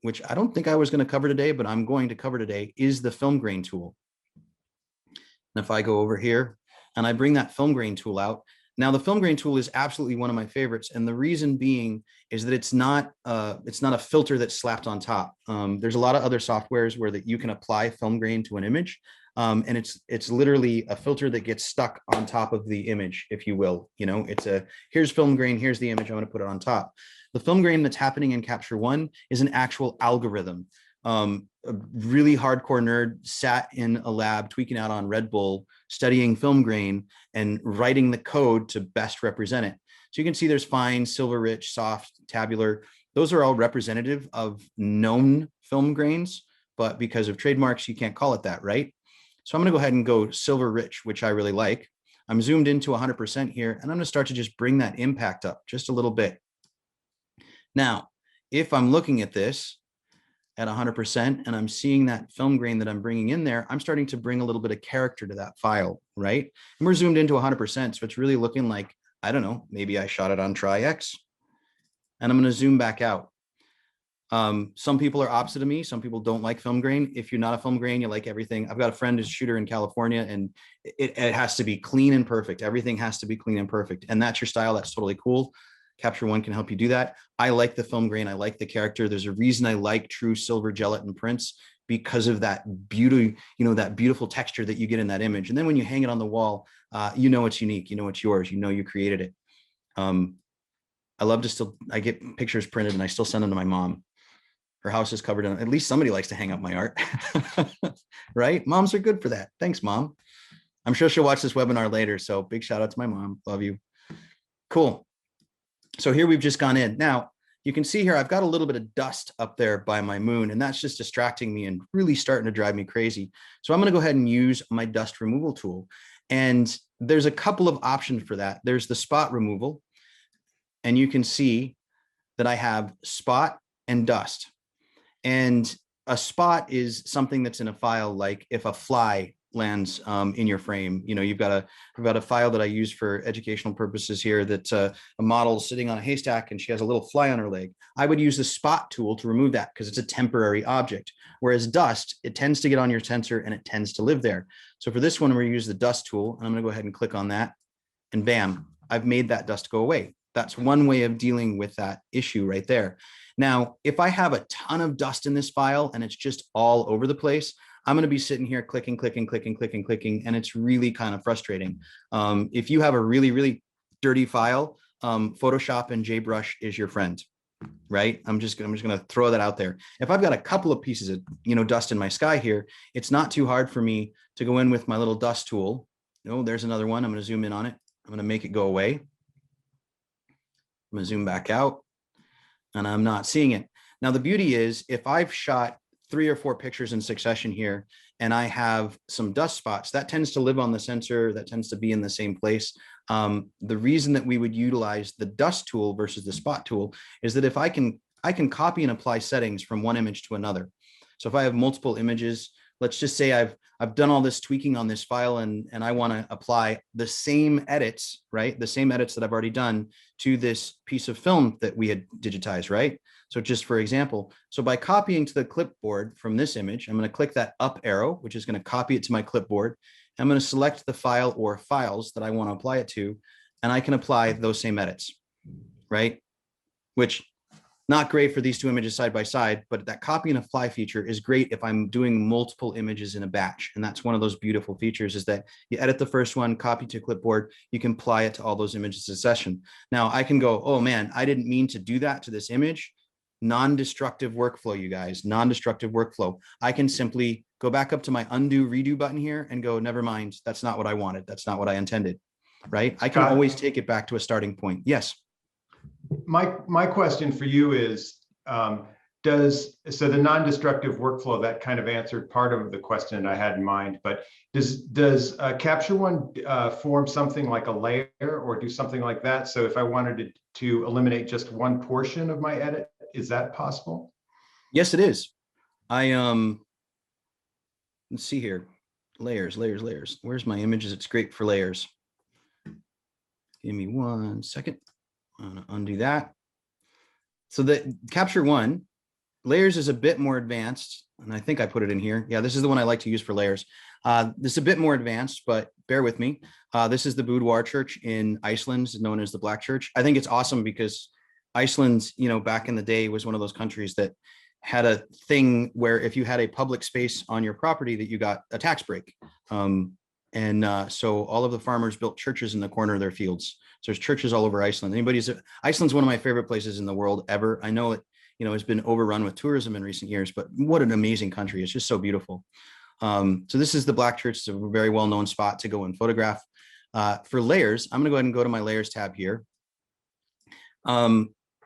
which I don't think I was going to cover today, but I'm going to cover today, is the film grain tool. And if I go over here and I bring that film grain tool out, now the film grain tool is absolutely one of my favorites. And the reason being is that it's not a filter that's slapped on top. There's a lot of other softwares where that you can apply film grain to an image. And it's literally a filter that gets stuck on top of the image, if you will. Here's film grain, here's the image, I'm going to put it on top. The film grain that's happening in Capture One is an actual algorithm. A really hardcore nerd sat in a lab tweaking out on Red Bull, studying film grain and writing the code to best represent it. So you can see there's fine, silver rich, soft, tabular. Those are all representative of known film grains, but because of trademarks, you can't call it that, right? So I'm going to go ahead and go silver rich, which I really like. I'm zoomed into 100% here, and I'm going to start to just bring that impact up just a little bit. Now, if I'm looking at this at 100% and I'm seeing that film grain that I'm bringing in there, I'm starting to bring a little bit of character to that file, right? And we're zoomed into 100%, so it's really looking like, I don't know, maybe I shot it on Tri-X, and I'm going to zoom back out. Some people are opposite of me. Some people don't like film grain. If you're not a film grain, you like everything. I've got a friend who's a shooter in California, and it has to be clean and perfect. Everything has to be clean and perfect. And that's your style. That's totally cool. Capture One can help you do that. I like the film grain. I like the character. There's a reason I like true silver gelatin prints, because of that beauty, that beautiful texture that you get in that image. And then when you hang it on the wall, it's unique. It's yours. You created it. I love to I get pictures printed and I still send them to my mom. Her house is covered in, at least somebody likes to hang up my art, right? Moms are good for that. Thanks, Mom. I'm sure she'll watch this webinar later. So big shout out to my mom. Love you. Cool. So here we've just gone in. Now you can see here, I've got a little bit of dust up there by my moon, and that's just distracting me and really starting to drive me crazy. So I'm going to go ahead and use my dust removal tool. And there's a couple of options for that. There's the spot removal, and you can see that I have spot and dust. And a spot is something that's in a file, like if a fly lands in your frame. I've got a file that I use for educational purposes here, that a model sitting on a haystack and she has a little fly on her leg. I would use the spot tool to remove that because it's a temporary object. Whereas dust, it tends to get on your sensor and it tends to live there. So for this one, we're going to use the dust tool, and I'm going to go ahead and click on that, and bam, I've made that dust go away. That's one way of dealing with that issue right there. Now, if I have a ton of dust in this file and it's just all over the place, I'm going to be sitting here clicking, and it's really kind of frustrating. If you have a really, really dirty file, Photoshop and JBrush is your friend, right? I'm just going to throw that out there. If I've got a couple of pieces of, dust in my sky here, it's not too hard for me to go in with my little dust tool. Oh, there's another one. I'm going to zoom in on it. I'm going to make it go away. I'm going to zoom back out, and I'm not seeing it. Now, the beauty is, if I've shot 3 or 4 pictures in succession here, and I have some dust spots, that tends to live on the sensor, that tends to be in the same place. The reason that we would utilize the dust tool versus the spot tool is that if I can copy and apply settings from one image to another. So if I have multiple images, let's just say I've done all this tweaking on this file, and I want to apply the same edits, right? The same edits that I've already done to this piece of film that we had digitized, right? So just for example, so by copying to the clipboard from this image, I'm going to click that up arrow, which is going to copy it to my clipboard. I'm going to select the file or files that I want to apply it to, and I can apply those same edits, right? Which, not great for these 2 images side by side, but that copy and apply feature is great if I'm doing multiple images in a batch. And that's one of those beautiful features, is that you edit the first one, copy to clipboard, you can apply it to all those images in succession. Now I can go, oh man, I didn't mean to do that to this image. Non-destructive workflow, you guys, non-destructive workflow. I can simply go back up to my undo redo button here and go, never mind, that's not what I wanted. That's not what I intended, right? I can always take it back to a starting point. Yes. My question for you is, so the non-destructive workflow, that kind of answered part of the question I had in mind, but does Capture One form something like a layer or do something like that? So if I wanted to eliminate just one portion of my edit, is that possible? Yes, it is. Let's see here. Layers. Where's my images? It's great for layers. Give me 1 second. I'm going to undo that. So the Capture One layers is a bit more advanced, and I think I put it in here. Yeah, this is the one I like to use for layers. This is a bit more advanced, but bear with me. This is the boudoir church in Iceland, known as the Black Church. I think it's awesome because Iceland, back in the day, was one of those countries that had a thing where if you had a public space on your property, that you got a tax break. So all of the farmers built churches in the corner of their fields. So there's churches all over Iceland. Iceland's one of my favorite places in the world ever. I know it, it's been overrun with tourism in recent years, but what an amazing country. It's just so beautiful. So this is the Black Church. It's a very well-known spot to go and photograph. For layers, I'm going to go ahead and go to my layers tab here.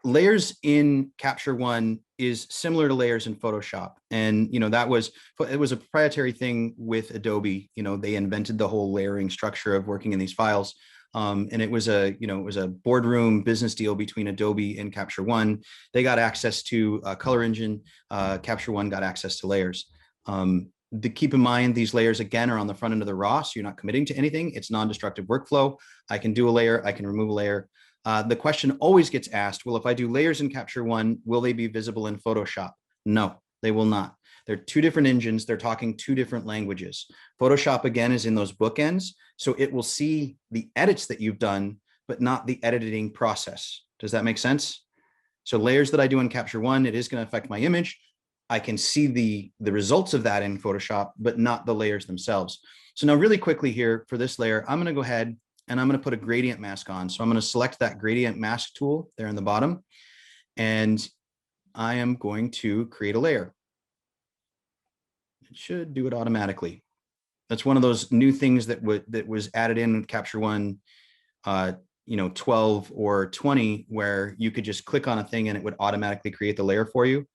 Layers in Capture One is similar to layers in Photoshop. And, it was a proprietary thing with Adobe. They invented the whole layering structure of working in these files. And it was a boardroom business deal between Adobe and Capture One. They got access to a color engine. Capture One got access to layers. Keep in mind, these layers, again, are on the front end of the raw, so you're not committing to anything. It's non-destructive workflow. I can do a layer, I can remove a layer. The question always gets asked, well, if I do layers in Capture One, will they be visible in Photoshop? No, they will not. They're two different engines. They're talking two different languages. Photoshop, again, is in those bookends. So it will see the edits that you've done, but not the editing process. Does that make sense? So layers that I do in Capture One, it is going to affect my image. I can see the results of that in Photoshop, but not the layers themselves. So now really quickly here for this layer, I'm going to go ahead and I'm going to put a gradient mask on. So I'm going to select that gradient mask tool there in the bottom, and I am going to create a layer. It should do it automatically. That's one of those new things that was added in Capture One, 12 or 20, where you could just click on a thing and it would automatically create the layer for you.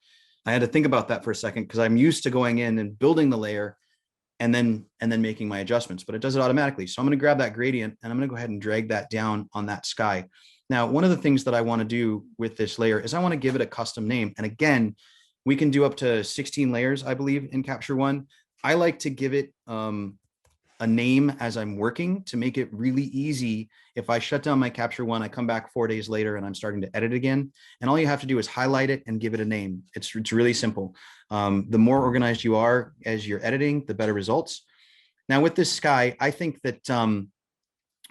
I had to think about that for a second because I'm used to going in and building the layer and then making my adjustments, but it does it automatically. So I'm going to grab that gradient and I'm going to go ahead and drag that down on that sky. Now, one of the things that I want to do with this layer is I want to give it a custom name. And again, we can do up to 16 layers, I believe, in Capture One. I like to give it a name as I'm working to make it really easy. If I shut down my Capture One, I come back 4 days later and I'm starting to edit again. And all you have to do is highlight it and give it a name. It's really simple. The more organized you are as you're editing, the better results. Now with this sky, I think that I'm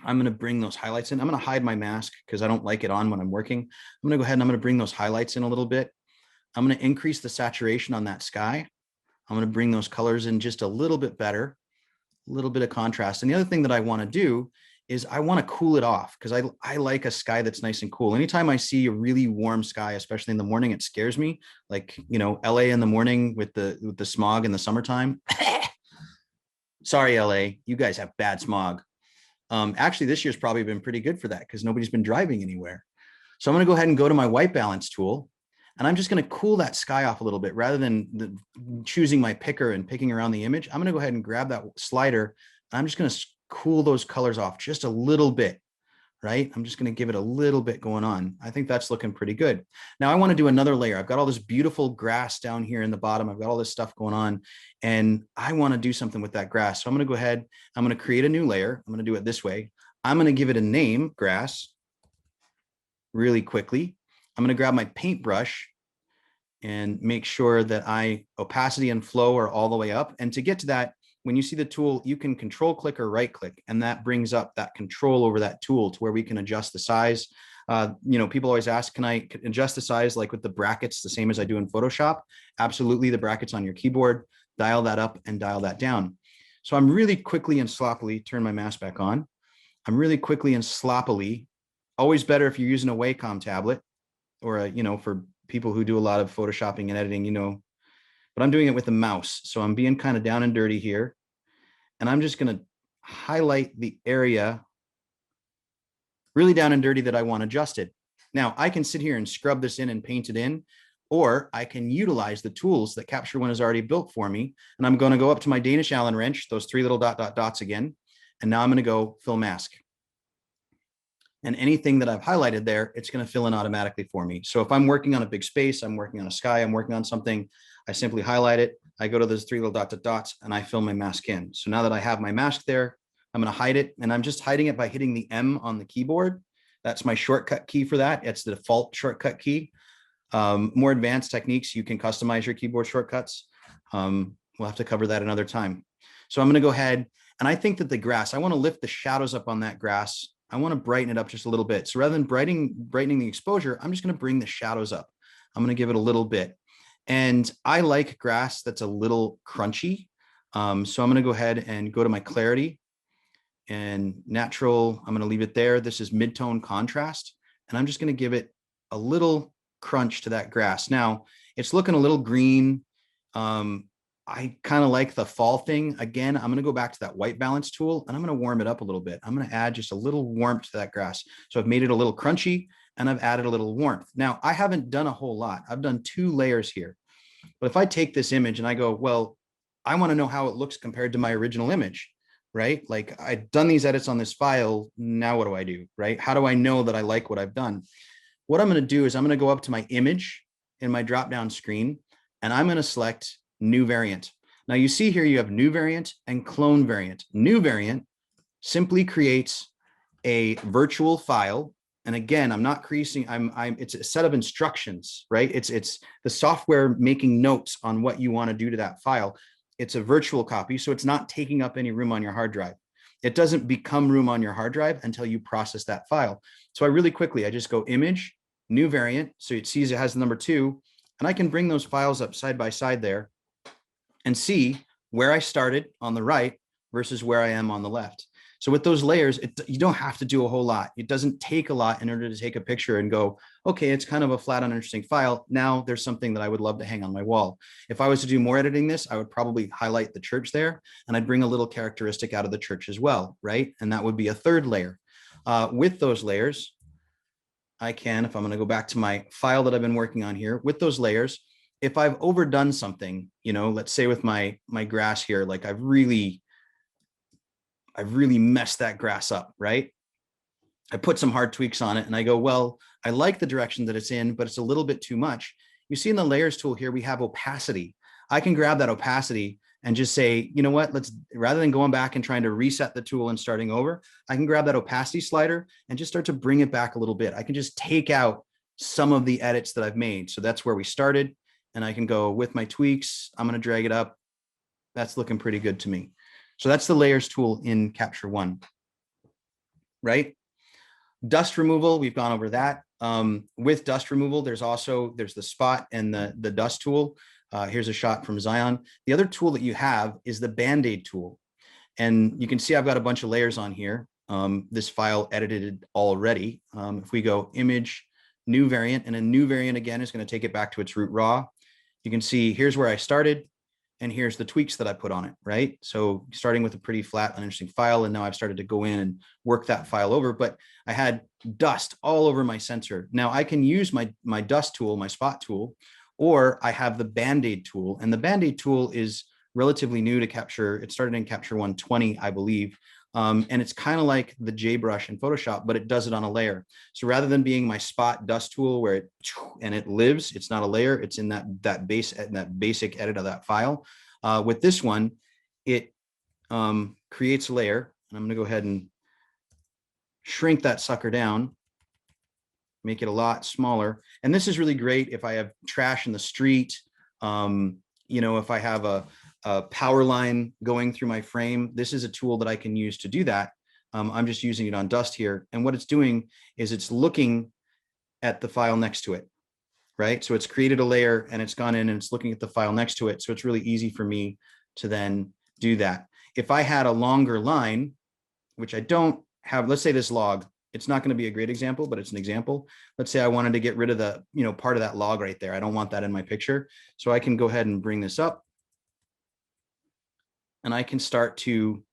going to bring those highlights in. I'm going to hide my mask because I don't like it on when I'm working. I'm going to go ahead and I'm going to bring those highlights in a little bit. I'm going to increase the saturation on that sky. I'm going to bring those colors in just a little bit better, a little bit of contrast. And the other thing that I want to do is I want to cool it off because I like a sky that's nice and cool. Anytime I see a really warm sky, especially in the morning, it scares me. Like, LA in the morning with the smog in the summertime. Sorry, LA, you guys have bad smog. Actually, this year's probably been pretty good for that because nobody's been driving anywhere. So I'm going to go ahead and go to my white balance tool. And I'm just going to cool that sky off a little bit rather than choosing my picker and picking around the image. I'm going to go ahead and grab that slider. I'm just going to cool those colors off just a little bit, right? I'm just going to give it a little bit going on. I think that's looking pretty good. Now I want to do another layer. I've got all this beautiful grass down here in the bottom. I've got all this stuff going on and I want to do something with that grass. So I'm going to go ahead. I'm going to create a new layer. I'm going to do it this way. I'm going to give it a name, grass, really quickly. I'm going to grab my paintbrush and make sure that opacity and flow are all the way up. And to get to that, when you see the tool, you can control click or right click, and that brings up that control over that tool to where we can adjust the size. People always ask, can I adjust the size like with the brackets, the same as I do in Photoshop? Absolutely, the brackets on your keyboard, dial that up and dial that down. So I'm really quickly and sloppily, turn my mask back on. I'm really quickly and sloppily, always better if you're using a Wacom tablet or for people who do a lot of photoshopping and editing, but I'm doing it with a mouse. So I'm being kind of down and dirty here. And I'm just going to highlight the area really down and dirty that I want adjusted. Now I can sit here and scrub this in and paint it in, or I can utilize the tools that Capture One has already built for me. And I'm going to go up to my Danish Allen wrench, those three little dots again. And now I'm going to go fill mask. And anything that I've highlighted there, it's going to fill in automatically for me. So if I'm working on a big space, I'm working on a sky, I'm working on something, I simply highlight it. I go to those three little dots and I fill my mask in. So now that I have my mask there, I'm going to hide it. And I'm just hiding it by hitting the M on the keyboard. That's my shortcut key for that. It's the default shortcut key. More advanced techniques, you can customize your keyboard shortcuts. We'll have to cover that another time. So I'm going to go ahead. And I think that the grass, I want to lift the shadows up on that grass. I want to brighten it up just a little bit. So rather than brightening the exposure, I'm just going to bring the shadows up. I'm going to give it a little bit. And I like grass that's a little crunchy. So I'm going to go ahead and go to my clarity and natural. I'm going to leave it there. This is mid-tone contrast. And I'm just going to give it a little crunch to that grass. Now it's looking a little green. I kind of like the fall thing. Again, I'm going to go back to that white balance tool and I'm going to warm it up a little bit. I'm going to add just a little warmth to that grass. So I've made it a little crunchy and I've added a little warmth. Now I haven't done a whole lot. I've done 2 layers here. But if I take this image and I go, well, I want to know how it looks compared to my original image, right? Like I've done these edits on this file. Now what do I do, right? How do I know that I like what I've done? What I'm going to do is I'm going to go up to my image in my drop-down screen and I'm going to select new variant. Now you see here you have new variant and clone variant. New variant simply creates a virtual file And again, I'm not creasing, it's a set of instructions, right? It's the software making notes on what you want to do to that file. It's a virtual copy, so it's not taking up any room on your hard drive. It doesn't become room on your hard drive until you process that file. So I just go image, new variant. So it sees it has the number 2, and I can bring those files up side by side there and see where I started on the right versus where I am on the left. So with those layers, you don't have to do a whole lot. It doesn't take a lot in order to take a picture and go, okay, it's kind of a flat, uninteresting file. Now there's something that I would love to hang on my wall. If I was to do more editing this, I would probably highlight the church there, and I'd bring a little characteristic out of the church as well, right? And that would be a third layer. With those layers, I can, if I'm going to go back to my file that I've been working on here, with those layers, if I've overdone something, let's say with my grass here, like I've really messed that grass up, right? I put some hard tweaks on it and I go, well, I like the direction that it's in, but it's a little bit too much. You see in the layers tool here, we have opacity. I can grab that opacity and just say, you know what, rather than going back and trying to reset the tool and starting over, I can grab that opacity slider and just start to bring it back a little bit. I can just take out some of the edits that I've made. So that's where we started. And I can go with my tweaks. I'm going to drag it up. That's looking pretty good to me. So that's the layers tool in Capture One, right? Dust removal, we've gone over that. With dust removal, there's the spot and the dust tool. Here's a shot from Zion. The other tool that you have is the Band-Aid tool. And you can see I've got a bunch of layers on here. This file edited already. If we go image, new variant, and a new variant again is going to take it back to its root raw. You can see here's where I started. And here's the tweaks that I put on it, right? So starting with a pretty flat, uninteresting file, and now I've started to go in and work that file over, but I had dust all over my sensor. Now I can use my dust tool, my spot tool, or I have the Band-Aid tool. And the Band-Aid tool is relatively new to Capture. It started in Capture 120, I believe. And it's kind of like the JBrush in Photoshop, but it does it on a layer. So rather than being my spot dust tool where it lives, it's not a layer, it's in that basic edit of that file. With this one, it creates a layer. And I'm going to go ahead and shrink that sucker down, make it a lot smaller. And this is really great if I have trash in the street. If I have a power line going through my frame, this is a tool that I can use to do that. I'm just using it on dust here. And what it's doing is it's looking at the file next to it, right? So it's created a layer and it's gone in and it's looking at the file next to it. So it's really easy for me to then do that. If I had a longer line, which I don't have, let's say this log, it's not going to be a great example, but it's an example. Let's say I wanted to get rid of the, part of that log right there. I don't want that in my picture. So I can go ahead and bring this up and I can start to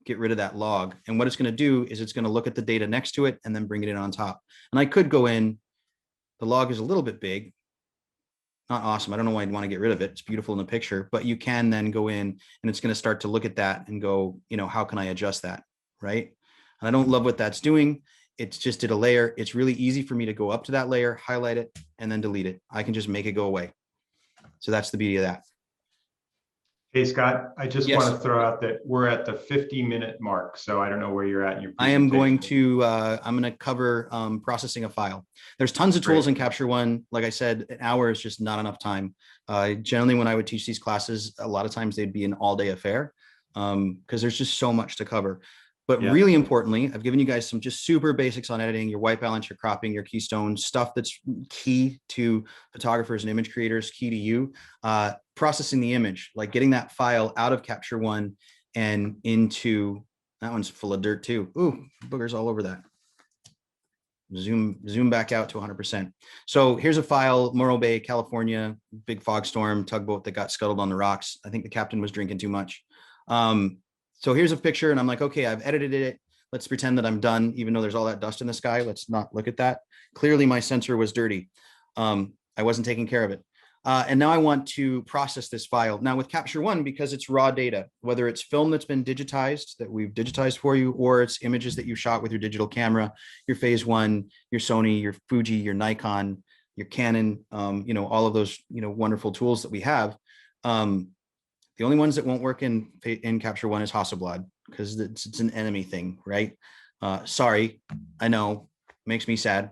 get rid of that log. And what it's going to do is it's going to look at the data next to it and then bring it in on top. And I could go in, the log is a little bit big, not awesome. I don't know why I'd want to get rid of it. It's beautiful in the picture, but you can then go in and it's going to start to look at that and go, how can I adjust that? Right. And I don't love what that's doing. It's just did a layer. It's really easy for me to go up to that layer, highlight it, and then delete it. I can just make it go away. So that's the beauty of that. Hey, Scott, I just Yes. want to throw out that we're at the 50-minute mark. So I don't know where you're at in your I am going presentation. I'm going to cover processing a file. There's tons of tools in Capture One. Like I said, an hour is just not enough time. Generally, when I would teach these classes, a lot of times they'd be an all-day affair because there's just so much to cover. But really importantly, I've given you guys some just super basics on editing, your white balance, your cropping, your keystones, stuff that's key to photographers and image creators, key to you. Processing the image, like getting that file out of Capture One and into, that one's full of dirt too. Ooh, boogers all over that. Zoom back out to 100%. So here's a file, Morro Bay, California, big fog storm, tugboat that got scuttled on the rocks. I think the captain was drinking too much. So here's a picture and I'm like, okay, I've edited it. Let's pretend that I'm done, even though there's all that dust in the sky. Let's not look at that. Clearly my sensor was dirty. I wasn't taking care of it. And now I want to process this file. Now with Capture One, because it's raw data, whether it's film that's been digitized, that we've digitized for you, or it's images that you shot with your digital camera, your Phase One, your Sony, your Fuji, your Nikon, your Canon, all of those, wonderful tools that we have. The only ones that won't work in Capture One is Hasselblad because it's an enemy thing, right? Sorry, I know makes me sad.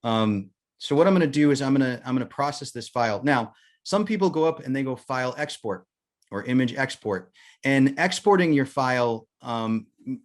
So what I'm going to do is I'm going to process this file. Now, some people go up and they go file export or image export, and exporting your file,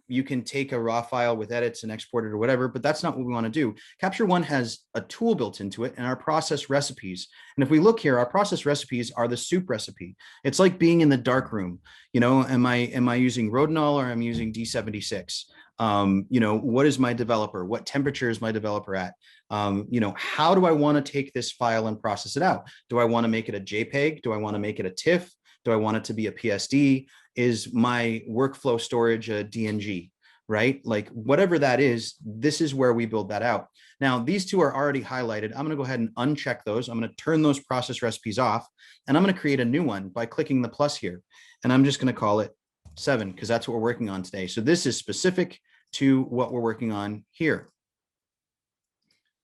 you can take a raw file with edits and export it or whatever, but that's not what we want to do. Capture One has a tool built into it and our process recipes. And if we look here, our process recipes are the soup recipe. It's like being in the dark room. You know, am I using Rodinol or am I using D76? You know, what is my developer? What temperature is my developer at? You know, how do I want to take this file and process it out? Do I want to make it a JPEG? Do I want to make it a TIFF? Do I want it to be a PSD? Is my workflow storage a DNG, right? Like whatever that is, this is where we build that out. Now, these two are already highlighted. I'm going to go ahead and uncheck those. I'm going to turn those process recipes off, and I'm going to create a new one by clicking the plus here. And I'm just going to call it 7 because that's what we're working on today. So this is specific to what we're working on here.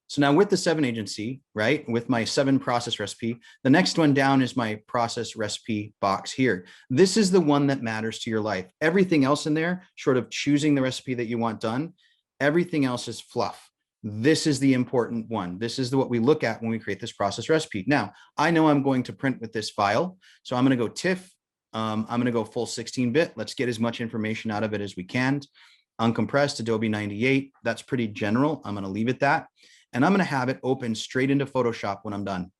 So now with the 7 agency, right, with my 7 process recipe, the next one down is my process recipe box here. This is the one that matters to your life. Everything else in there, short of choosing the recipe that you want done, everything else is fluff. This is the important one. This is what we look at when we create this process recipe. Now, I know I'm going to print with this file. So I'm going to go TIFF. I'm going to go full 16-bit. Let's get as much information out of it as we can. Uncompressed Adobe 98. That's pretty general. I'm going to leave it that. And I'm going to have it open straight into Photoshop when I'm done.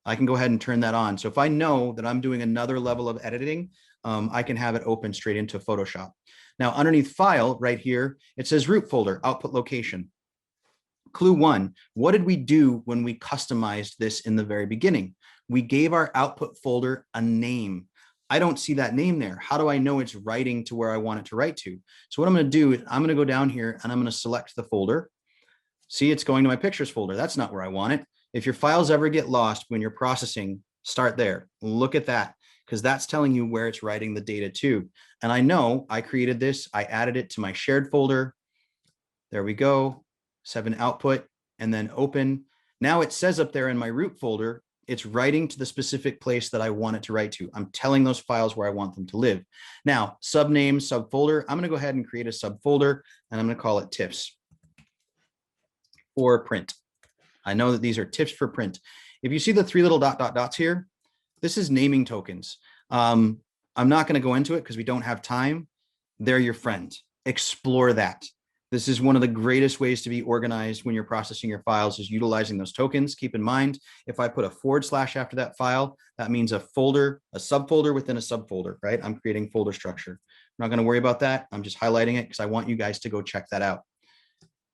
I can go ahead and turn that on. So if I know that I'm doing another level of editing, I can have it open straight into Photoshop. Now, underneath File right here, it says Root Folder, Output Location. Clue 1, what did we do when we customized this in the very beginning? We gave our output folder a name. I don't see that name there. How do I know it's writing to where I want it to write to? So what I'm going to do is I'm going to go down here and I'm going to select the folder. See, it's going to my pictures folder. That's not where I want it. If your files ever get lost when you're processing, start there. Look at that, because that's telling you where it's writing the data to. And I know I created this. I added it to my shared folder. There we go. 7 output and then open. Now it says up there in my root folder, it's writing to the specific place that I want it to write to. I'm telling those files where I want them to live. Now, subname, subfolder. I'm going to go ahead and create a subfolder and I'm going to call it TIFFs. For print. I know that these are tips for print. If you see the 3 little dots here, this is naming tokens. I'm not going to go into it because we don't have time. They're your friend. Explore that. This is one of the greatest ways to be organized when you're processing your files is utilizing those tokens. Keep in mind, if I put a / after that file, that means a folder, a subfolder within a subfolder, right? I'm creating folder structure. I'm not going to worry about that. I'm just highlighting it because I want you guys to go check that out.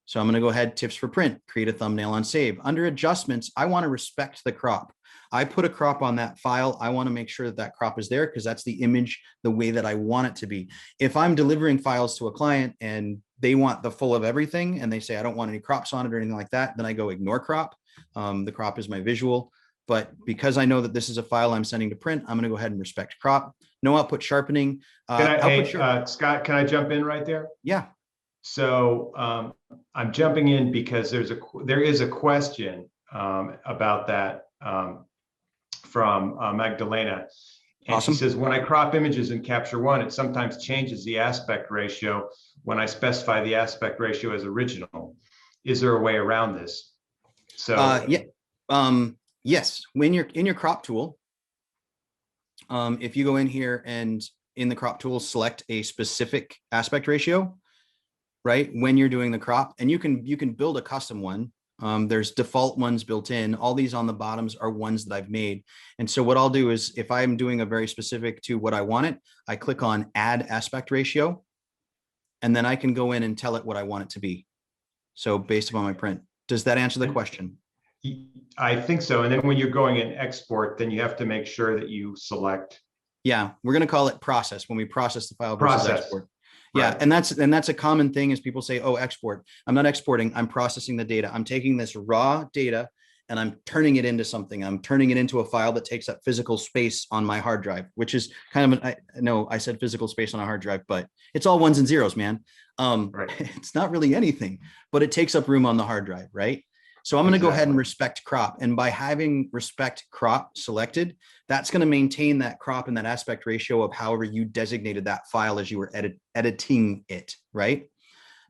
So I'm going to go ahead, tips for print, create a thumbnail on save. Under adjustments, I want to respect the crop. I put a crop on that file. I want to make sure that that crop is there because that's the image, the way that I want it to be. If I'm delivering files to a client and they want the full of everything and they say, I don't want any crops on it or anything like that, then I go ignore crop. The crop is my visual. But because I know that this is a file I'm sending to print, I'm going to go ahead and respect crop. No output sharpening. Scott, can I jump in right there? Yeah. So I'm jumping in because there is a question about that from Magdalena. And Awesome. She says, when I crop images in Capture One, it sometimes changes the aspect ratio when I specify the aspect ratio as original. Is there a way around this? So yes, when you're in your crop tool, if you go in here and in the crop tool, select a specific aspect ratio, right? When you're doing the crop, and you can build a custom one. There's default ones built in. All these on the bottoms are ones that I've made. And so what I'll do is if I'm doing a very specific to what I want it, I click on add aspect ratio, and then I can go in and tell it what I want it to be. So based upon my print, does that answer the question? I think so. And then when you're going in export, then you have to make sure that you select. Yeah, we're going to call it process when we process the file versus export. Yeah, Right. and that's a common thing is people say, oh, export. I'm not exporting. I'm processing the data. I'm taking this raw data and I'm turning it into something. I'm turning it into a file that takes up physical space on my hard drive, which is kind of, I know I said physical space on a hard drive, but it's all ones and zeros, man. Right. It's not really anything, but it takes up room on the hard drive, right? So I'm going to go ahead and respect crop. And by having respect crop selected, that's going to maintain that crop and that aspect ratio of however you designated that file as you were editing it, right?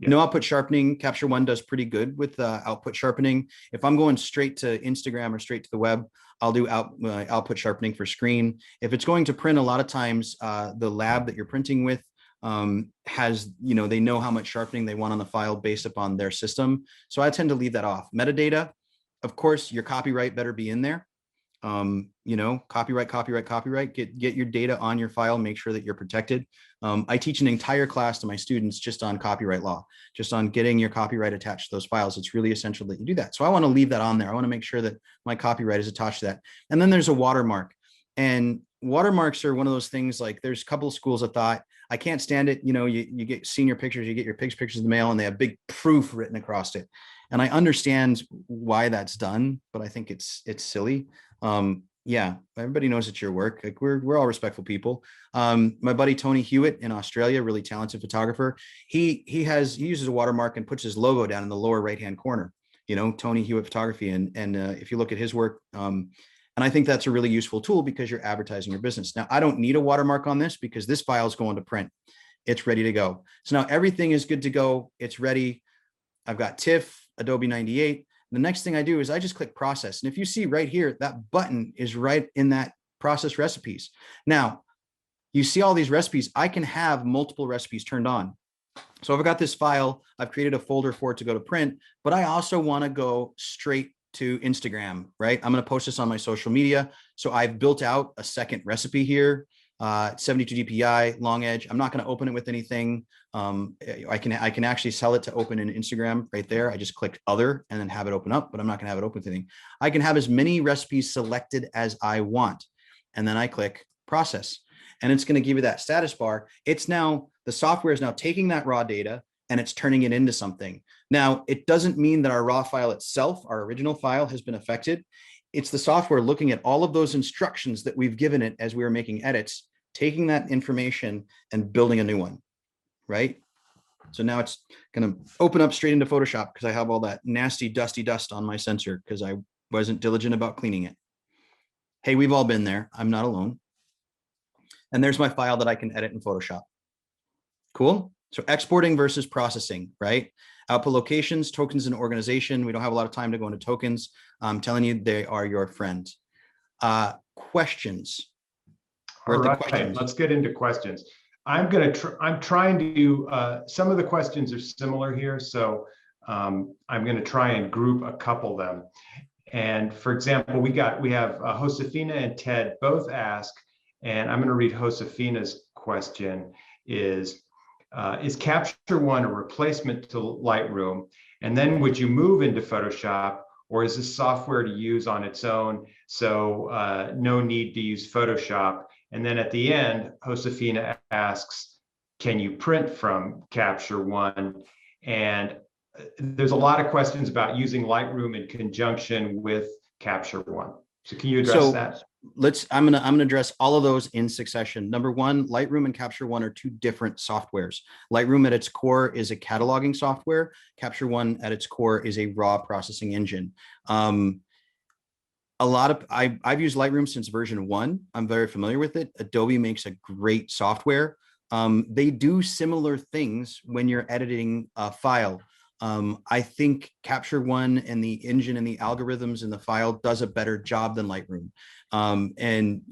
Yeah. No output sharpening. Capture One does pretty good with output sharpening. If I'm going straight to Instagram or straight to the web, I'll do output sharpening for screen. If it's going to print, a lot of times the lab that you're printing with has, they know how much sharpening they want on the file based upon their system. So I tend to leave that off. Metadata, of course, your copyright better be in there. Copyright, get your data on your file, make sure that you're protected. I teach an entire class to my students just on copyright law, just on getting your copyright attached to those files. It's really essential that you do that. So I want to leave that on there. I want to make sure that my copyright is attached to that. And then there's a watermark, and watermarks are one of those things. Like, there's a couple of schools of thought. I can't stand it. You get senior pictures, you get your pictures in the mail, and they have big proof written across it. And I understand why that's done, but I think it's silly. Yeah, everybody knows it's your work. Like, we're all respectful people. My buddy Tony Hewitt in Australia, really talented photographer. He uses a watermark and puts his logo down in the lower right hand corner. Tony Hewitt Photography, and if you look at his work, and I think that's a really useful tool because you're advertising your business. Now, I don't need a watermark on this because this file is going to print. It's ready to go. So now everything is good to go. It's ready. I've got TIFF, Adobe 98. The next thing I do is I just click process. And if you see right here, that button is right in that process recipes. Now, you see all these recipes. I can have multiple recipes turned on. So I've got this file, I've created a folder for it to go to print, but I also want to go straight to Instagram, right? I'm going to post this on my social media. So I've built out a second recipe here, 72 DPI, long edge. I'm not going to open it with anything. I can actually sell it to open in Instagram right there. I just click other and then have it open up, but I'm not going to have it open with anything. I can have as many recipes selected as I want. And then I click process, and it's going to give you that status bar. The software is now taking that raw data and it's turning it into something. Now, it doesn't mean that our raw file itself, our original file, has been affected. It's the software looking at all of those instructions that we've given it as we were making edits, taking that information and building a new one, right? So now it's going to open up straight into Photoshop because I have all that nasty, dusty dust on my sensor because I wasn't diligent about cleaning it. Hey, we've all been there. I'm not alone. And there's my file that I can edit in Photoshop. Cool. So exporting versus processing, right? Output locations, tokens, and organization. We don't have a lot of time to go into tokens. I'm telling you, they are your friends. Questions. All right, let's get into questions. I'm trying to, some of the questions are similar here. So I'm going to try and group a couple of them. And for example, we have Josefina and Ted both ask, and I'm going to read Josefina's question is Capture One a replacement to Lightroom? And then would you move into Photoshop, or is this software to use on its own? So no need to use Photoshop. And then at the end, Josefina asks, can you print from Capture One? And there's a lot of questions about using Lightroom in conjunction with Capture One. So can you address that? I'm gonna address all of those in succession. Number one, Lightroom and Capture One are two different softwares. Lightroom at its core is a cataloging software. Capture One at its core is a raw processing engine. I've used Lightroom since version 1. I'm very familiar with it. Adobe makes a great software. They do similar things when you're editing a file. I think Capture One and the engine and the algorithms in the file does a better job than Lightroom. And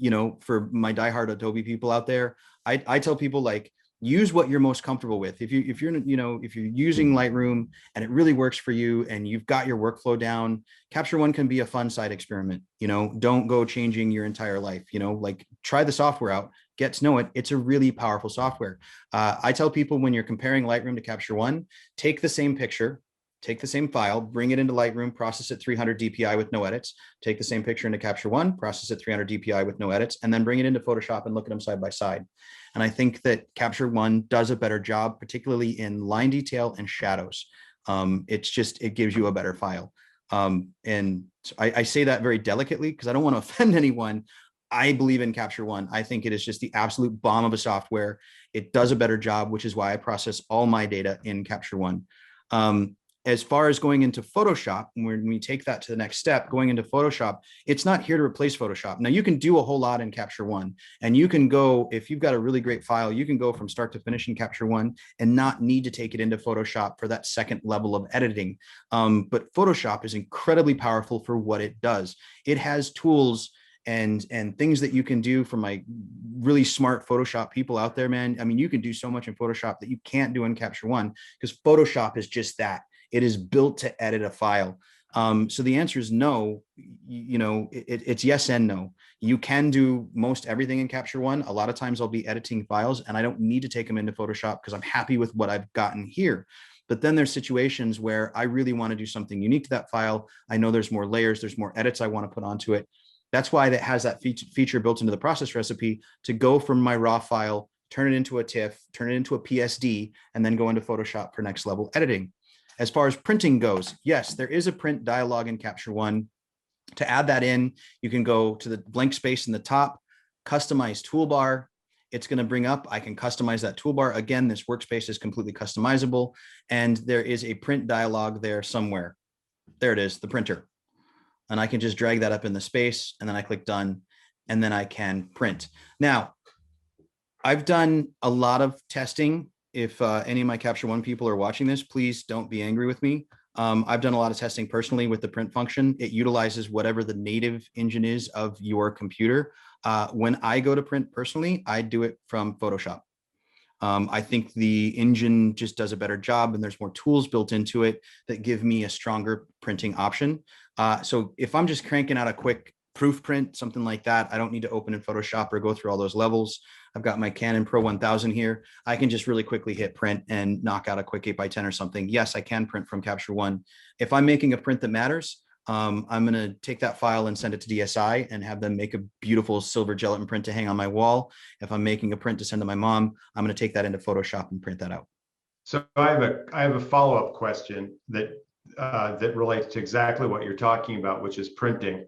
for my diehard Adobe people out there, I tell people, like, use what you're most comfortable with. If you're using Lightroom and it really works for you and you've got your workflow down, Capture One can be a fun side experiment. Don't go changing your entire life. Like, try the software out, get to know it. It's a really powerful software. I tell people, when you're comparing Lightroom to Capture One, take the same picture, take the same file, bring it into Lightroom, process it 300 DPI with no edits, take the same picture into Capture One, process it 300 DPI with no edits, and then bring it into Photoshop and look at them side by side. And I think that Capture One does a better job, particularly in line detail and shadows. It gives you a better file. And so I say that very delicately because I don't want to offend anyone. I believe in Capture One. I think it is just the absolute bomb of a software. It does a better job, which is why I process all my data in Capture One. As far as going into Photoshop, when we take that to the next step, going into Photoshop, it's not here to replace Photoshop. Now you can do a whole lot in Capture One, and you can go, if you've got a really great file, you can go from start to finish in Capture One and not need to take it into Photoshop for that second level of editing. But Photoshop is incredibly powerful for what it does. It has tools and things that you can do for my really smart Photoshop people out there, man. I mean, you can do so much in Photoshop that you can't do in Capture One, because Photoshop is just that. It is built to edit a file. So the answer is no. It's yes and no. You can do most everything in Capture One. A lot of times I'll be editing files and I don't need to take them into Photoshop because I'm happy with what I've gotten here. But then there's situations where I really want to do something unique to that file. I know there's more layers, there's more edits I want to put onto it. That's why that has that feature built into the process recipe to go from my raw file, turn it into a TIFF, turn it into a PSD, and then go into Photoshop for next level editing. As far as printing goes, yes, there is a print dialog in Capture One. To add that in, you can go to the blank space in the top, customize toolbar. It's going to bring up, I can customize that toolbar. Again, this workspace is completely customizable, and there is a print dialog there somewhere. There it is, the printer. And I can just drag that up in the space, and then I click done, and then I can print. Now, I've done a lot of testing. If any of my Capture One people are watching this, please don't be angry with me. I've done a lot of testing personally with the print function. It utilizes whatever the native engine is of your computer. When I go to print personally, I do it from Photoshop. I think the engine just does a better job, and there's more tools built into it that give me a stronger printing option. So if I'm just cranking out a quick proof print, something like that, I don't need to open in Photoshop or go through all those levels. I've got my Canon Pro 1000 here. I can just really quickly hit print and knock out a quick 8x10 or something. Yes, I can print from Capture One. If I'm making a print that matters, I'm going to take that file and send it to DSI and have them make a beautiful silver gelatin print to hang on my wall. If I'm making a print to send to my mom, I'm going to take that into Photoshop and print that out. So I have a follow-up question that relates to exactly what you're talking about, which is printing,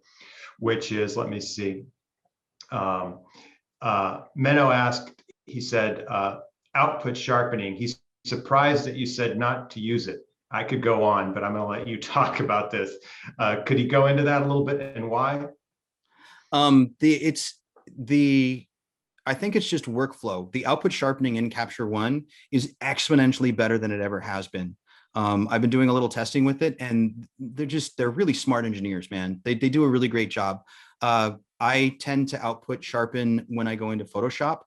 which is, let me see. Menno asked, he said, output sharpening. He's surprised that you said not to use it. I could go on, but I'm going to let you talk about this. Could he go into that a little bit and why? I think it's just workflow. The output sharpening in Capture One is exponentially better than it ever has been. I've been doing a little testing with it, and they're really smart engineers, man. They do a really great job. I tend to output sharpen when I go into Photoshop,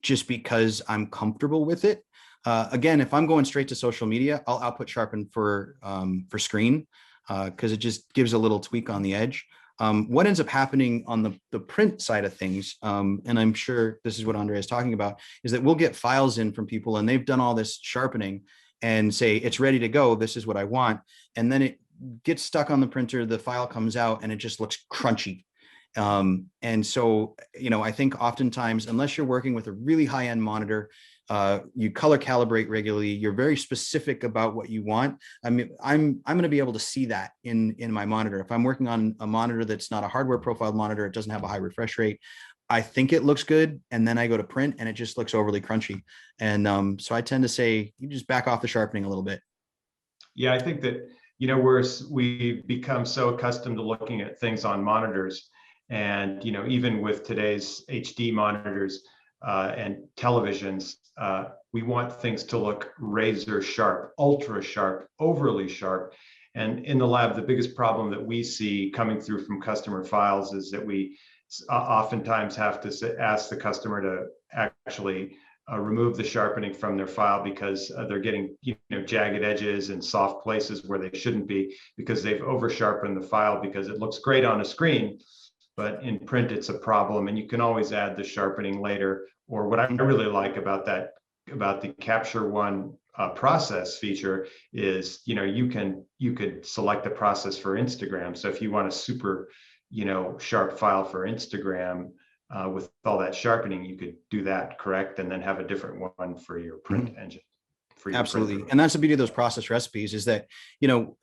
just because I'm comfortable with it. Again, if I'm going straight to social media, I'll output sharpen for screen, because it just gives a little tweak on the edge. What ends up happening on the print side of things, and I'm sure this is what Andre is talking about, is that we'll get files in from people and they've done all this sharpening and say, it's ready to go, this is what I want. And then it gets stuck on the printer, the file comes out and it just looks crunchy. And so, I think oftentimes, unless you're working with a really high-end monitor, you color calibrate regularly, you're very specific about what you want. I mean, I'm going to be able to see that in my monitor. If I'm working on a monitor that's not a hardware profiled monitor, it doesn't have a high refresh rate, I think it looks good, and then I go to print and it just looks overly crunchy. And so I tend to say, you just back off the sharpening a little bit. Yeah, I think that, we've become so accustomed to looking at things on monitors, and, even with today's HD monitors and televisions, we want things to look razor sharp, ultra sharp, overly sharp. And in the lab, the biggest problem that we see coming through from customer files is that we oftentimes have to ask the customer to actually remove the sharpening from their file, because they're getting jagged edges and soft places where they shouldn't be, because they've over sharpened the file, because it looks great on a screen, but in print it's a problem. And you can always add the sharpening later. Or what I really like about the Capture One process feature is, you could select the process for Instagram. So if you want a super sharp file for Instagram, with all that sharpening, you could do that, correct? And then have a different one for your print engine. Absolutely. And that's the beauty of those process recipes, is that,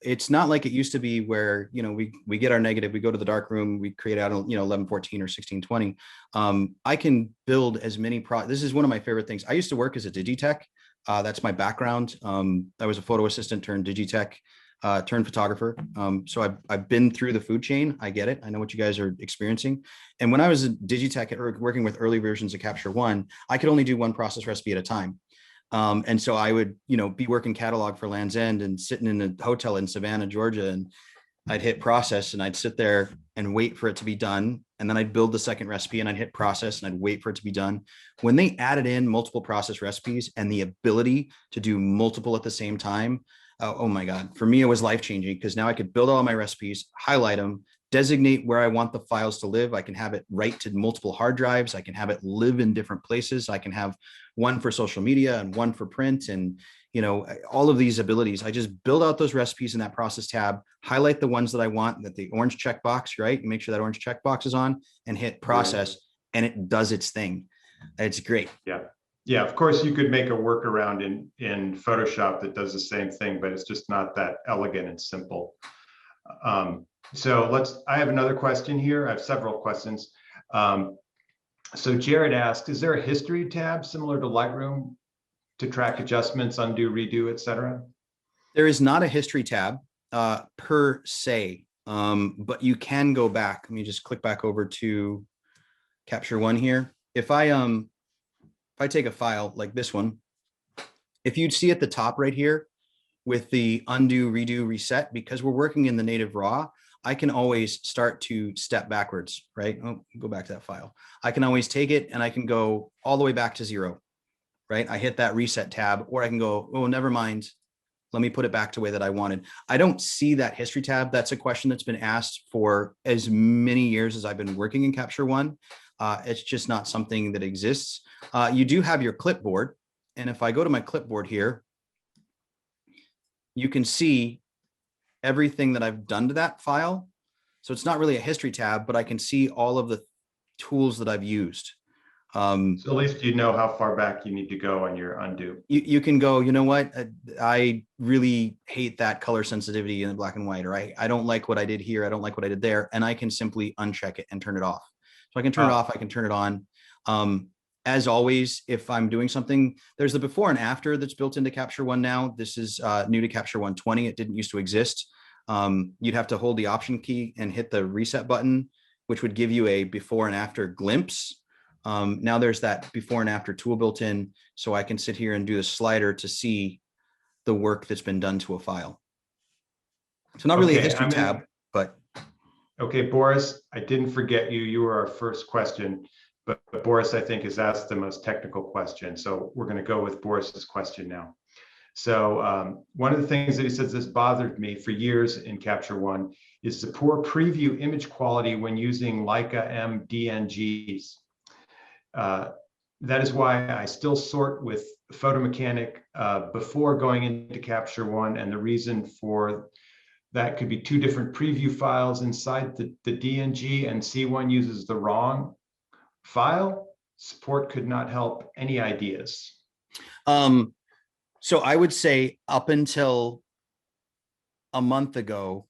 it's not like it used to be where, we get our negative, we go to the dark room, we create out, 1114 or 1620. I can build as many this is one of my favorite things. I used to work as a digitech. That's my background. I was a photo assistant turned digitech, turned photographer. So I've been through the food chain. I get it. I know what you guys are experiencing. And when I was a digitech working with early versions of Capture One, I could only do one process recipe at a time. And so I would, be working catalog for Land's End and sitting in a hotel in Savannah, Georgia, and I'd hit process and I'd sit there and wait for it to be done. And then I'd build the second recipe and I'd hit process and I'd wait for it to be done. When they added in multiple process recipes and the ability to do multiple at the same time, oh my God, for me, it was life-changing because now I could build all my recipes, highlight them, designate where I want the files to live. I can have it write to multiple hard drives. I can have it live in different places. I can have one for social media and one for print. And all of these abilities, I just build out those recipes in that process tab, highlight the ones that I want, that the orange checkbox, right? And make sure that orange checkbox is on and hit process, right. And it does its thing. It's great. Yeah. Yeah, of course you could make a workaround in Photoshop that does the same thing, but it's just not that elegant and simple. So I have another question here. I have several questions. So Jared asked, is there a history tab similar to Lightroom to track adjustments, undo, redo, etc.? There is not a history tab per se, but you can go back. Let me just click back over to Capture One here. If I take a file like this one, if you'd see at the top right here with the undo, redo, reset, because we're working in the native raw, I can always start to step backwards, right? Oh, go back to that file. I can always take it and I can go all the way back to 0, right? I hit that reset tab, or I can go, oh, never mind. Let me put it back to the way that I wanted. I don't see that history tab. That's a question that's been asked for as many years as I've been working in Capture One. It's just not something that exists. You do have your clipboard. And if I go to my clipboard here, you can see everything that I've done to that file. So it's not really a history tab, but I can see all of the tools that I've used. So at least you know how far back you need to go on your undo. You can go, you know what? I really hate that color sensitivity in the black and white, or I don't like what I did here. I don't like what I did there. And I can simply uncheck it and turn it off. So I can turn it off, I can turn it on. As always, if I'm doing something, there's the before and after that's built into Capture One now. This is new to Capture 120. It didn't used to exist. You'd have to hold the Option key and hit the reset button, which would give you a before and after glimpse. Now there's that before and after tool built in, so I can sit here and do the slider to see the work that's been done to a file. So not really a history tab, but. Okay, Boris, I didn't forget you. You were our first question, but Boris, I think, has asked the most technical question. So we're going to go with Boris's question now. So one of the things that he says this bothered me for years in Capture One is the poor preview image quality when using Leica M DNGs. That is why I still sort with Photo Mechanic before going into Capture One, and the reason for that could be 2 different preview files inside the DNG, and C1 uses the wrong file. Support could not help. Any ideas? So I would say up until a month ago,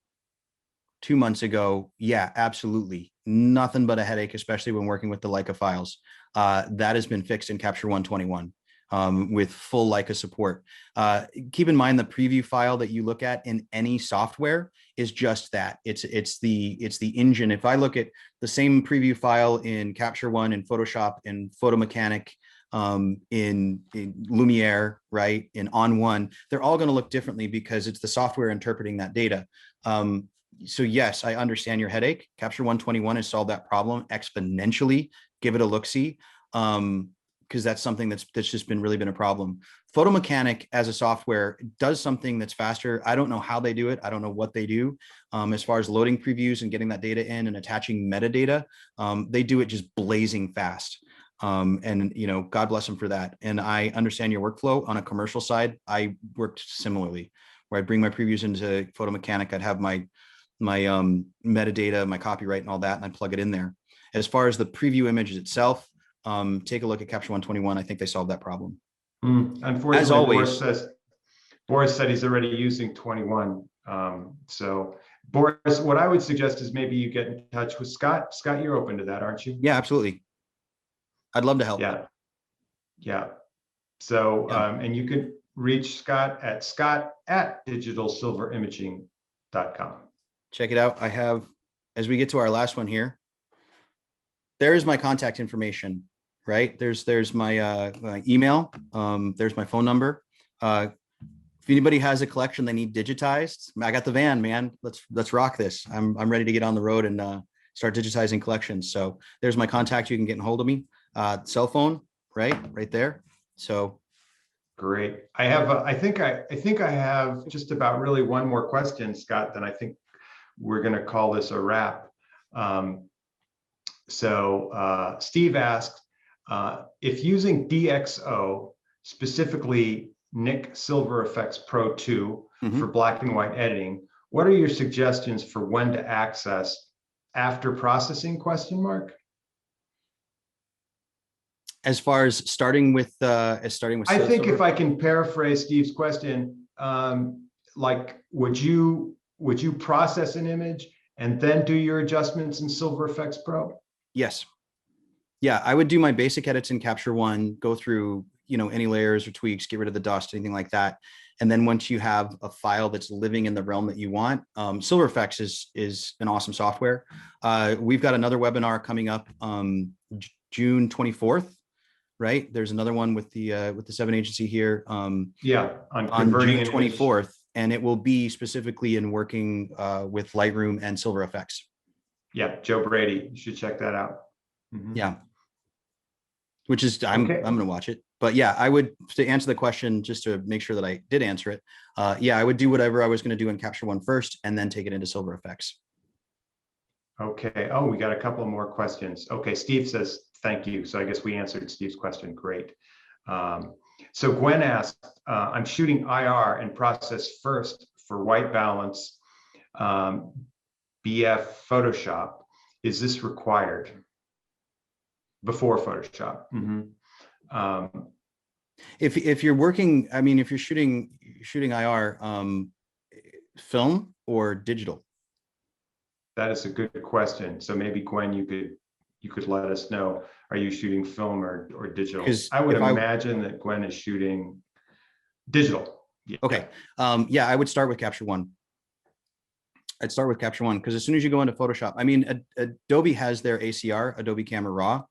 2 months ago, yeah, absolutely. Nothing but a headache, especially when working with the Leica files. That has been fixed in Capture 121 with full Leica support. Keep in mind the preview file that you look at in any software is just that. It's the engine. If I look at the same preview file in Capture One, in Photoshop, in Photo Mechanic, in Lumiere, right, in On One, they're all going to look differently because it's the software interpreting that data. So yes, I understand your headache. Capture 121 has solved that problem exponentially. Give it a look-see, because that's something that's just really been a problem. Photo Mechanic as a software does something that's faster. I don't know how they do it. I don't know what they do as far as loading previews and getting that data in and attaching metadata. They do it just blazing fast. And God bless them for that. And I understand your workflow. On a commercial side, I worked similarly, where I'd bring my previews into Photo Mechanic. I'd have my metadata, my copyright and all that, and I'd plug it in there. As far as the preview image itself, take a look at Capture 121. I think they solved that problem. Unfortunately, as always, Boris said he's already using 21. So Boris, what I would suggest is maybe you get in touch with Scott. Scott, you're open to that, aren't you? Yeah, absolutely. I'd love to help. Yeah. So, Yeah. and you can reach scott@digitalsilverimaging.com. Check it out. I have, as we get to our last one here, there is my contact information, right? There's my email. There's my phone number. If anybody has a collection they need digitized, I got the van, man. Let's rock this. I'm ready to get on the road and start digitizing collections. So there's my contact. You can get in hold of me. Cell phone, right there. So great. I think I have just about really one more question, Scott. Then I think we're going to call this a wrap. Steve asked if using DxO, specifically Nik Silver Effects Pro 2 for black and white editing, what are your suggestions for when to access after processing ? As far as starting with I think if I can paraphrase Steve's question, like would you process an image and then do your adjustments in Silver Effects Pro? Yes. Yeah, I would do my basic edits in Capture One, go through, any layers or tweaks, get rid of the dust, anything like that. And then once you have a file that's living in the realm that you want, Silver Effects is an awesome software. We've got another webinar coming up June 24th, right? There's another one with the 7 agency here. On June 24th, and it will be specifically in working with Lightroom and Silver Effects. Yeah, Joe Brady, you should check that out. Yeah. Which is, I'm going to watch it. But yeah, I would, to answer the question, just to make sure that I did answer it. Yeah, I would do whatever I was going to do in Capture One first, and then take it into Silver Effects. Okay. Oh, we got a couple more questions. Okay. Steve says, thank you. So I guess we answered Steve's question. Great. So Gwen asked, I'm shooting IR and process first for white balance, BF Photoshop. Is this required before Photoshop? If you're working, I mean, if you're shooting IR, film or digital? That is a good question. So maybe Gwen, you could let us know. Are you shooting film or digital? I would imagine that Gwen is shooting digital. Yeah. Okay. Yeah, I would start with Capture One. I'd start with Capture One because as soon as you go into Photoshop, I mean, Adobe has their ACR, Adobe Camera Raw.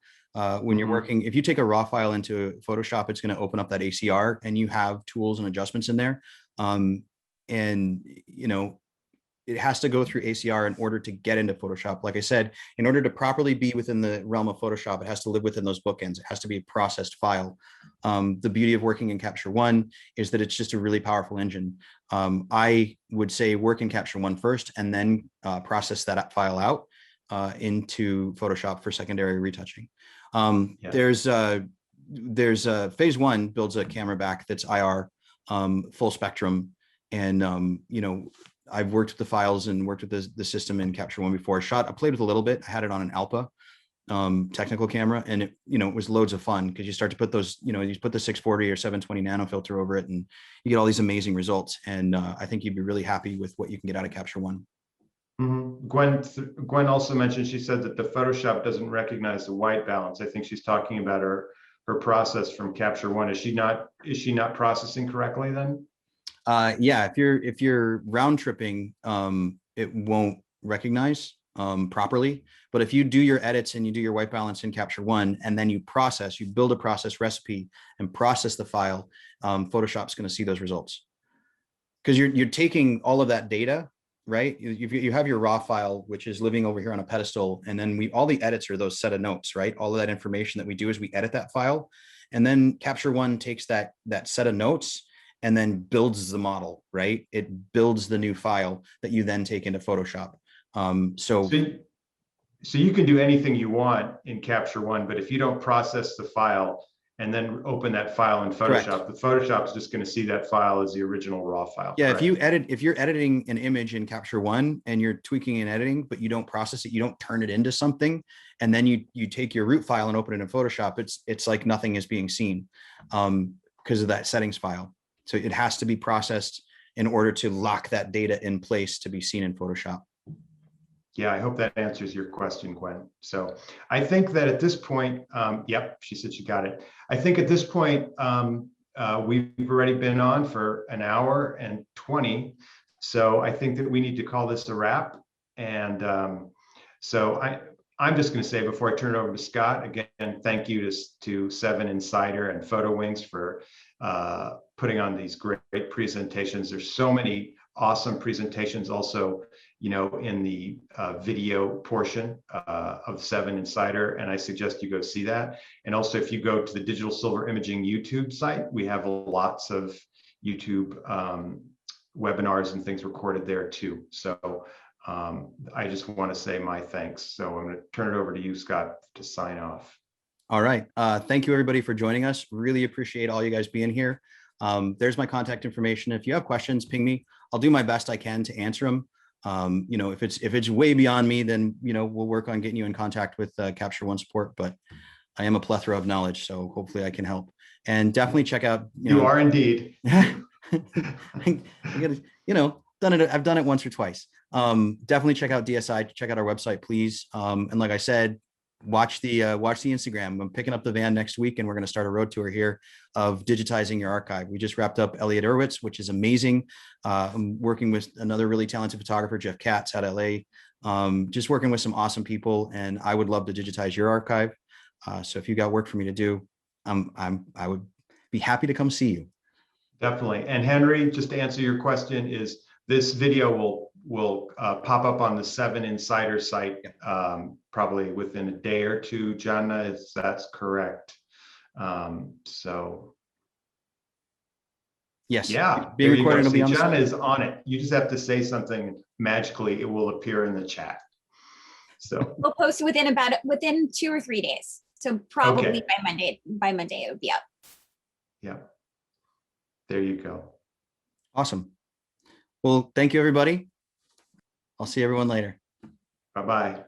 When you're working, if you take a raw file into Photoshop, it's going to open up that ACR and you have tools and adjustments in there. And it has to go through ACR in order to get into Photoshop. Like I said, in order to properly be within the realm of Photoshop, it has to live within those bookends. It has to be a processed file. The beauty of working in Capture One is that it's just a really powerful engine. I would say work in Capture One first and then process that file out into Photoshop for secondary retouching. There's phase one builds a camera back that's IR, full spectrum. And, I've worked with the files and worked with the system in Capture One before. I played with a little bit. I had it on an Alpha technical camera, and it was loads of fun because you start to put those, you put the 640 or 720 nano filter over it, and you get all these amazing results. And I think you'd be really happy with what you can get out of Capture One. Gwen also mentioned, she said that the Photoshop doesn't recognize the white balance. I think she's talking about her process from Capture One. Is she not processing correctly then? Yeah, if you're round tripping, it won't recognize properly. But if you do your edits and you do your white balance in Capture One, and then you build a process recipe and process the file, Photoshop's going to see those results. Because you're taking all of that data, right? You have your raw file, which is living over here on a pedestal, and then all the edits are those set of notes, right? All of that information that we do is we edit that file, and then Capture One takes that set of notes and then builds the model, right? It builds the new file that you then take into Photoshop. So you can do anything you want in Capture One, but if you don't process the file and then open that file in Photoshop, the Photoshop's just going to see that file as the original raw file. Yeah, correct? If you're editing an image in Capture One and you're tweaking and editing, but you don't process it, you don't turn it into something, and then you take your root file and open it in Photoshop, it's like nothing is being seen because of that settings file. So it has to be processed in order to lock that data in place to be seen in Photoshop. Yeah, I hope that answers your question, Gwen. So I think that at this point, yep, she said she got it. I think at this point, we've already been on for an hour and 20. So I think that we need to call this a wrap. And so I'm just going to say, before I turn it over to Scott, again, thank you to 7 Insider and Photo Wings for putting on these great presentations. There's so many awesome presentations also, in the video portion of 7 Insider, and I suggest you go see that. And also, if you go to the Digital Silver Imaging YouTube site, we have lots of YouTube webinars and things recorded there too. So I just want to say my thanks. So I'm going to turn it over to you, Scott, to sign off. All right. Thank you, everybody, for joining us. Really appreciate all you guys being here. There's my contact information. If you have questions, ping me. I'll do my best I can to answer them. If it's way beyond me, then we'll work on getting you in contact with Capture One support. But I am a plethora of knowledge, so hopefully I can help. And definitely check out. You are indeed. Done it. I've done it once or twice. Definitely check out DSI. Check out our website, please. And like I said, watch the Instagram. I'm picking up the van next week, and we're going to start a road tour here of digitizing your archive. We just wrapped up Elliot Erwitz, which is amazing. I'm working with another really talented photographer, Jeff Katz out of LA. Just working with some awesome people, and I would love to digitize your archive. So if you got work for me to do, I would be happy to come see you. Definitely. And Henry, just to answer your question, is this video will pop up on the 7 Insider site probably within a day or two, Jana, if that's correct. So yes, yeah, being recorded. It'll be on Jana is on it. You just have to say something, magically it will appear in the chat. So we'll post within 2 or 3 days. So probably okay. by Monday it would be up. Yeah. There you go. Awesome. Well, thank you, everybody. I'll see everyone later. Bye-bye.